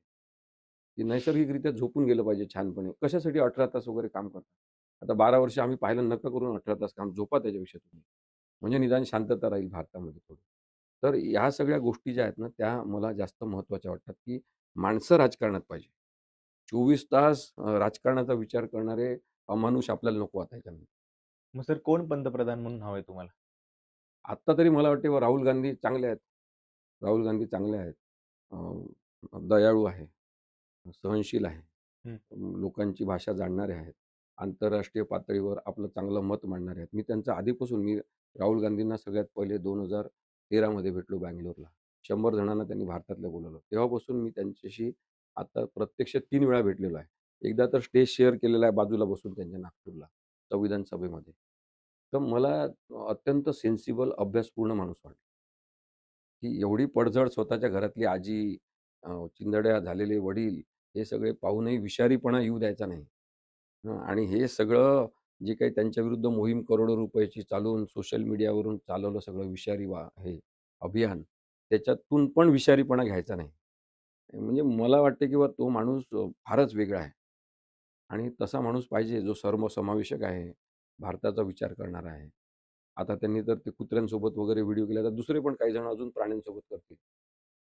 की नैसर्गिकरित्या झोपून गेलं पाहिजे छानपणे. कशासाठी 18 तास वगैरे काम करतात? आता 12 वर्ष आम्ही पाहिलं नका करून 18 तास काम. झोपा त्याच्यापेक्षा तुम्ही. म्हणजे निदान शांतता राहील भारतामध्ये थोडी. तर ह्या सगळ्या गोष्टी ज्या आहेत ना, त्या मला जास्त महत्त्वाच्या वाटतात, की माणसं राजकारणात पाहिजे. 24 तास राजकारणाचा विचार करणारे अमानुष आपल्याला नको आता ह्याच्यामध्ये. मग सर कोण पंतप्रधान म्हणून हवंय तुम्हाला? आत्ता तरी मला वाटते राहुल गांधी चांगले आहेत. राहुल गांधी चांगले आहेत. दयाळू आहे, सहनशील आहे. हं. लोकांची भाषा जाणणारे आहेत. आंतरराष्ट्रीय पातळीवर आपलं चांगलं मत मांडणारे आहेत. मी त्यांचं आधीपासून राहुल गांधींना सगळ्यात पहिले 2013 मध्ये भेटलो बंगलोरला. 100 जणांना त्यांनी भारतातल्या बोलावलं. तेव्हापासून मी त्यांच्याशी आता प्रत्यक्ष 3 वेळा भेटलेलो आहे. एकदा तर स्टेज शेअर केलेला आहे बाजूला बसून त्यांच्या नागपूरला, संविधान सभेमध्ये. तर मला अत्यंत सेन्सिबल अभ्यासपूर्ण माणूस वाटला. की एवढी पडझड स्वतःच्या घरातली आजी, चिंधड्या झालेले वडील, हे सगळे पाहूनही विषारीपणा येऊ द्यायचा नाही. आणि हे सगळं जे काही त्यांच्या विरुद्ध मोहीम करोडो रुपयाची चालवून सोशल मीडियावरून चालवलं सगळं विषारी हे अभियान, त्याच्यातून पण विषारीपणा घ्यायचा नाही. म्हणजे मला वाटतं की तो माणूस फारच वेगळा आहे. आणि तसा माणूस पाहिजे जो सर्वसमावेशक आहे, भारताचा विचार करणारा आहे. आता त्यांनी तर ते कुत्र्यांसोबत वगैरे व्हिडिओ केले. आता दुसरे पण काही जण अजून प्राण्यांसोबत करतील.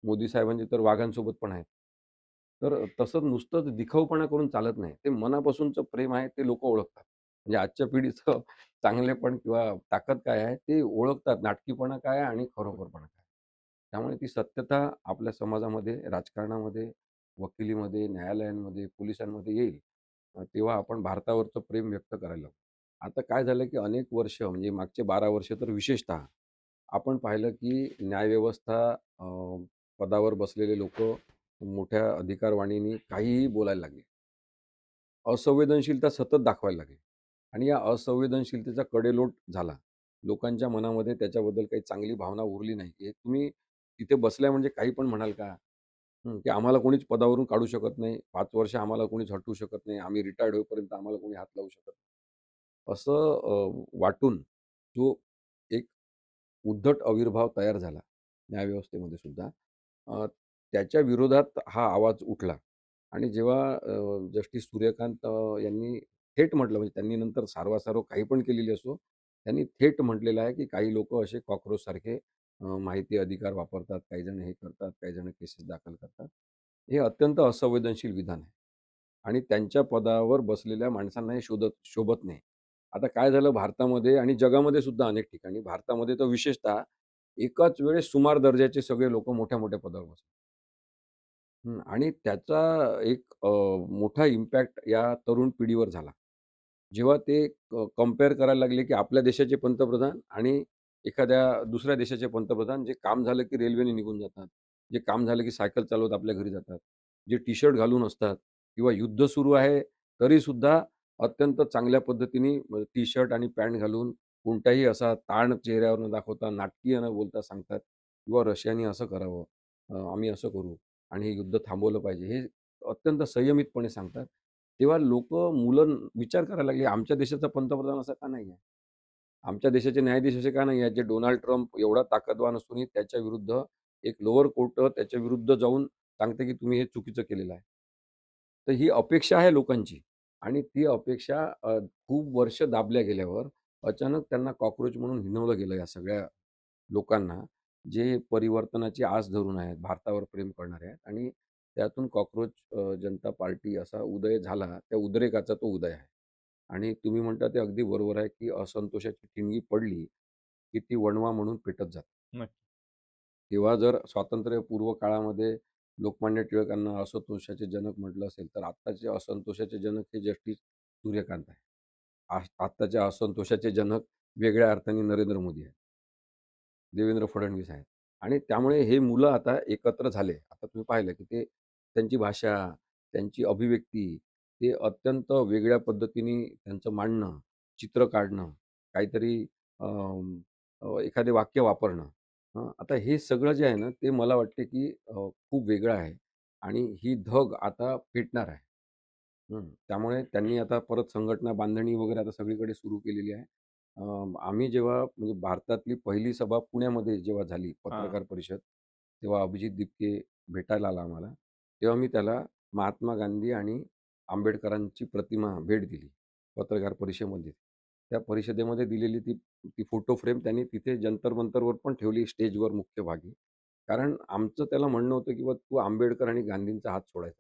मोदी साहेबांचे तर वाघांसोबत पण आहेत. तर तसं नुसतंच दिखाऊपणा करून चालत नाही. ते मनापासूनचं प्रेम आहे ते लोकं ओळखतात. म्हणजे आजच्या पिढीचं चांगलेपण किंवा ताकद काय आहे ते ओळखतात. नाटकीपणा काय आहे आणि खरोखरपणा काय आहे. त्यामुळे ती सत्यता आपल्या समाजामध्ये, राजकारणामध्ये, वकिलीमध्ये, न्यायालयांमध्ये, पोलिसांमध्ये येईल. तेव्हा आपण भारतावरचं प्रेम व्यक्त करायला लागू. आता काय झालं, की अनेक वर्ष म्हणजे मागचे 12 वर्ष तर विशेषतः आपण पाहिलं, की न्यायव्यवस्था पदावर बसलेले लोकं मोठ्या अधिकारवाणीने काहीही बोलायला लागले. असंवेदनशीलता सतत दाखवायला लागले आणि या असंवेदनशीलतेचा कडेलोट झाला. लोकांच्या मनामध्ये त्याच्याबद्दल काही चांगली भावना उरली नाही. हे तुम्ही तिथे बसलाय म्हणजे काही पण म्हणाल का? की आम्हाला कोणीच पदावरून काढू शकत नाही. 5 वर्ष आम्हाला कोणीच हटवू शकत नाही. आम्ही रिटायर्ड होईपर्यंत आम्हाला कोणी हात लावू शकत नाही. असं वाटून जो एक उद्धट आविर्भाव तयार झाला न्यायव्यवस्थेमध्ये सुद्धा, अ, त्याच्या विरोधात हा आवाज उठला आणि जेव्हा जस्टिस सूर्यकांत यांनी थेट म्हटलं, म्हणजे त्यांनी नंतर सारवासारव काही पण केलेली असो, त्यांनी थेट म्हटलेलं आहे, की काही लोकं असे कॉकरोचसारखे माहिती अधिकार वापरतात, काही जण हे करतात, काही जण केसेस दाखल करतात. हे अत्यंत असंवेदनशील विधान आहे आणि त्यांच्या पदावर बसलेल्या माणसांना हे शोभत नाही. आता काय झालं भारतामध्ये आणि जगामध्ये सुद्धा अनेक ठिकाणी, भारतामध्ये तर विशेषतः एकाच वेळेस सुमार दर्जाचे सगळे लोकं मोठ्या-मोठ्या पदावर बसले. आणि त्याचा एक मोठा इम्पॅक्ट या तरुण पिढीवर झाला. जेव्हा ते कंपेअर करायला लागले, की आपल्या देशाचे पंतप्रधान आणि एखाद्या दुसऱ्या देशाचे पंतप्रधान, जे काम झालं की रेल्वेने निघून जातात. जे काम झालं की सायकल चालवत आपल्या घरी जातात. जे टी-शर्ट घालून असतात किंवा युद्ध सुरू आहे तरीसुद्धा अत्यंत चांगल्या पद्धतीने टी-शर्ट आणि पॅन्ट घालून कोणताही असा ताण चेहऱ्यावर न दाखवता, नाटकीय न बोलता सांगतात किंवा रशियाने असं करावं, आम्ही असं करू आणि हे युद्ध थांबवलं पाहिजे. हे अत्यंत संयमितपणे सांगतात. तेव्हा मुलं विचार करायला लागली, आमच्या देशाचा पंतप्रधान असा का नाही आहे? आमच्या देशाचे न्यायाधीश असे का नाही आहेत, जे डोनाल्ड ट्रम्प एवढा ताकदवान असूनही त्याच्या विरुद्ध एक लोअर कोर्ट त्याच्या विरुद्ध जाऊन सांगते, की तुम्ही हे चुकीचं केलेलं आहे. तर ही अपेक्षा आहे लोकांची आणि ती अपेक्षा खूप वर्ष दाबल्या गेल्यावर अचानक त्यांना कॉकरोच म्हणून हिणवलं गेलं या सगळ्या लोकांना, जे परिवर्तनाची आस धरून आहेत, भारतावर प्रेम करणारे आहेत आणि त्यातून कॉकरोच जनता पार्टी असा उदय झाला. त्या उद्रेकाचा तो उदय आहे. आणि तुम्ही म्हणता ते अगदी बरोबर आहे, की असंतोषाची ठिणगी पडली, की ती वणवा म्हणून पेटत जाते. नक्की. तेव्हा जर स्वातंत्र्यपूर्व काळामध्ये लोकमान्य टिळकांना असंतोषाचे जनक म्हटलं असेल, तर आत्ताचे असंतोषाचे जनक हे जस्टिस सूर्यकांत आहे. आत्ताच्या असंतोषाचे जनक वेगळ्या अर्थाने नरेंद्र मोदी आहेत. देवेंद्र फडणवीस आहेत. आणि त्यामुळे हे मुलं आता एकत्र झाले. आता तुम्ही पाहिलं, की ते त्यांची भाषा, त्यांची अभिव्यक्ती, ते अत्यंत वेगळ्या पद्धतीने त्यांचं मांडणं, चित्र काढणं, काहीतरी एखादे वाक्य वापरणं. आता हे सगळं जे आहे ना, ते मला वाटते, की खूप वेगळं आहे आणि ही धग आता पेटणार आहे. त्यामुळे त्यांनी आता परत संघटना बांधणी वगैरे आता सगळीकडे सुरू केलेली आहे. आम्ही जेव्हा म्हणजे भारतातली पहिली सभा पुण्यामध्ये जेव्हा झाली हां. पत्रकार परिषद, तेव्हा अभिजित दिपके भेटायला आला आम्हाला. तेव्हा मी त्याला महात्मा गांधी आणि आंबेडकरांची प्रतिमा भेट दिली पत्रकार परिषदेमध्ये. त्या परिषदेमध्ये दिलेली ती ती फोटो फ्रेम त्यांनी तिथे जंतर मंतरवर पण ठेवली स्टेजवर मुख्य भागी. कारण आमचं त्याला म्हणणं होतं, की तू आंबेडकर आणि गांधींचा हात सोडायचा.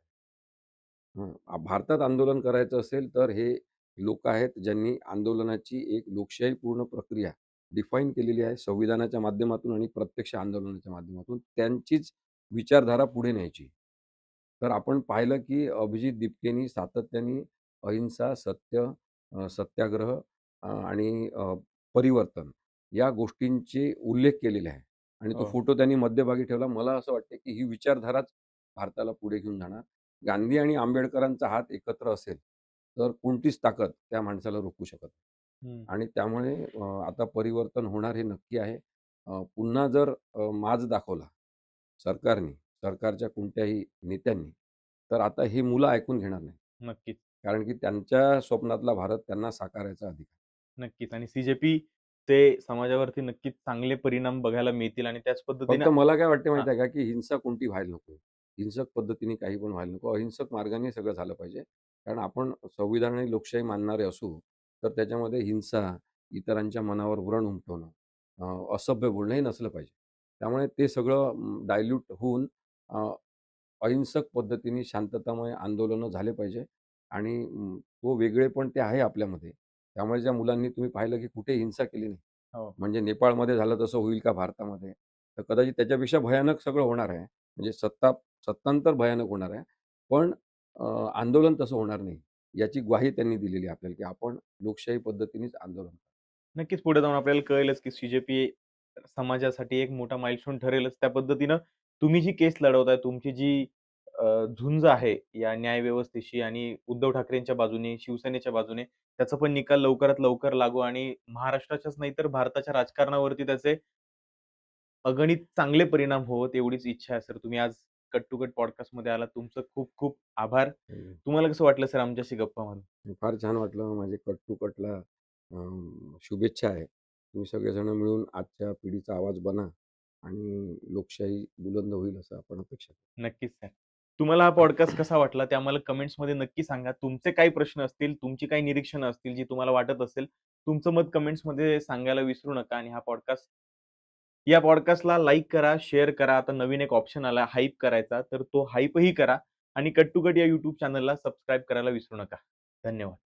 भारतात आंदोलन करायचं असेल, तर हे लोकं आहेत, ज्यांनी आंदोलनाची एक लोकशाहीपूर्ण प्रक्रिया डिफाईन केलेली आहे संविधानाच्या माध्यमातून आणि प्रत्यक्ष आंदोलनाच्या माध्यमातून. त्यांचीच विचारधारा पुढे न्यायची. तर आपण पाहिलं, की अभिजित दिपकेनी सातत्याने अहिंसा, सत्य, सत्याग्रह आणि परिवर्तन या गोष्टींचे उल्लेख केलेले आहे आणि तो हो. फोटो त्यांनी मध्यभागी ठेवला. मला असं वाटतं, की ही विचारधाराच भारताला पुढे घेऊन जाणार. गांधी आणि आंबेडकरांचा हात एकत्र असेल, तर कोणतीच ताकद त्या माणसाला रोखू शकत नाही. हं. आणि त्यामुळे आता परिवर्तन होणार हे नक्की आहे. पुन्हा जर माज दाखवला सरकारने, सरकारच्या कोणत्याही नेत्यांनी, तर आता ही मुलं ऐकून घेणार नाही. नक्कीच, कारण की त्यांच्या स्वप्नातला भारत त्यांना साकारायचा अधिकार. नक्कीच. आणि सी चे समाजावरती नक्कीच चांगले परिणाम बघायला मिळतील आणि त्याच पद्धतीने फक्त मला काय वाटते हां, माहिती आहे का, की हिंसा कोणती व्हायला नको. हिंसक पद्धतीने काही पण व्हायला नको. अहिंसक मार्गाने सगळं झालं पाहिजे. कारण आपण संविधान आणि लोकशाही मानणारे असू, तर त्याच्यामध्ये हिंसा, इतरांच्या मनावर व्रण उमटवणं, असभ्य बोलणं हे नसलं पाहिजे. त्यामुळे ते सगळं डायल्यूट होऊन अ, अहिंसक पद्धतीने शांततामय आंदोलनं झाले पाहिजे आणि तो वेगळेपण ते आहे आपल्यामध्ये. त्यामुळे ज्या मुलांनी तुम्ही पाहिलं, की कुठे हिंसा केली नाही. हो. म्हणजे नेपाळमध्ये झालं तसं होईल का भारतामध्ये? तर कदाचित त्याच्यापेक्षा भयानक सगळं होणार आहे. म्हणजे सत्तांतर भयानक होणार आहे. पण अ, आंदोलन तसं होणार नाही. याची ग्वाही त्यांनी दिलेली आहे आपल्याला, की आपण लोकशाही पद्धतीनेच आंदोलन करू. नक्कीच पुढे जाऊन आपल्याला कळेलच, की समाजासाठी एक मोठा माइलस्टोन ठरेलच. त्या पद्धतीनं तुम्ही जी केस लढवताय, तुमची जी झुंज आहे या न्यायव्यवस्थेशी आणि उद्धव ठाकरेंच्या बाजूने, शिवसेनेच्या बाजूने, त्याचा पण निकाल लवकरात लवकर लागो आणि महाराष्ट्राच्याच नाही तर भारताच्या राजकारणावरती त्याचे अगणित चांगले परिणाम होवोत एवढीच इच्छा आहे सर. तुम्ही आज कट टू कट पॉडकास्टमध्ये आलात. तुमचं खूप खूप आभार. हम्म. तुम्हाला कसं वाटलं सर आमच्याशी गप्पा मारून? फार छान वाटलं. माझे कट टू कटला शुभेच्छा आहे. तुम्ही सगळेजण मिळून आजच्या पिढीचा आवाज बना आणि लोकशाही बुलंद होईल असं आपण अपेक्षा करू. नक्कीच सर. तुम्हाला हा पॉडकास्ट कसा वाटला ते आम्हाला कमेंट्समध्ये नक्की सांगा. तुमचे काही प्रश्न असतील, तुमची काही निरीक्षणं असतील, जी तुम्हाला वाटत असेल, तुमचं मत कमेंट्समध्ये सांगायला विसरू नका आणि या पॉडकास्टला लाईक करा, शेअर करा. आता नवीन एक ऑप्शन आला हाइप करायचा, तर तो हाइपही करा आणि कट टू कट या YouTube चॅनलला सबस्क्राईब करायला विसरू नका. धन्यवाद.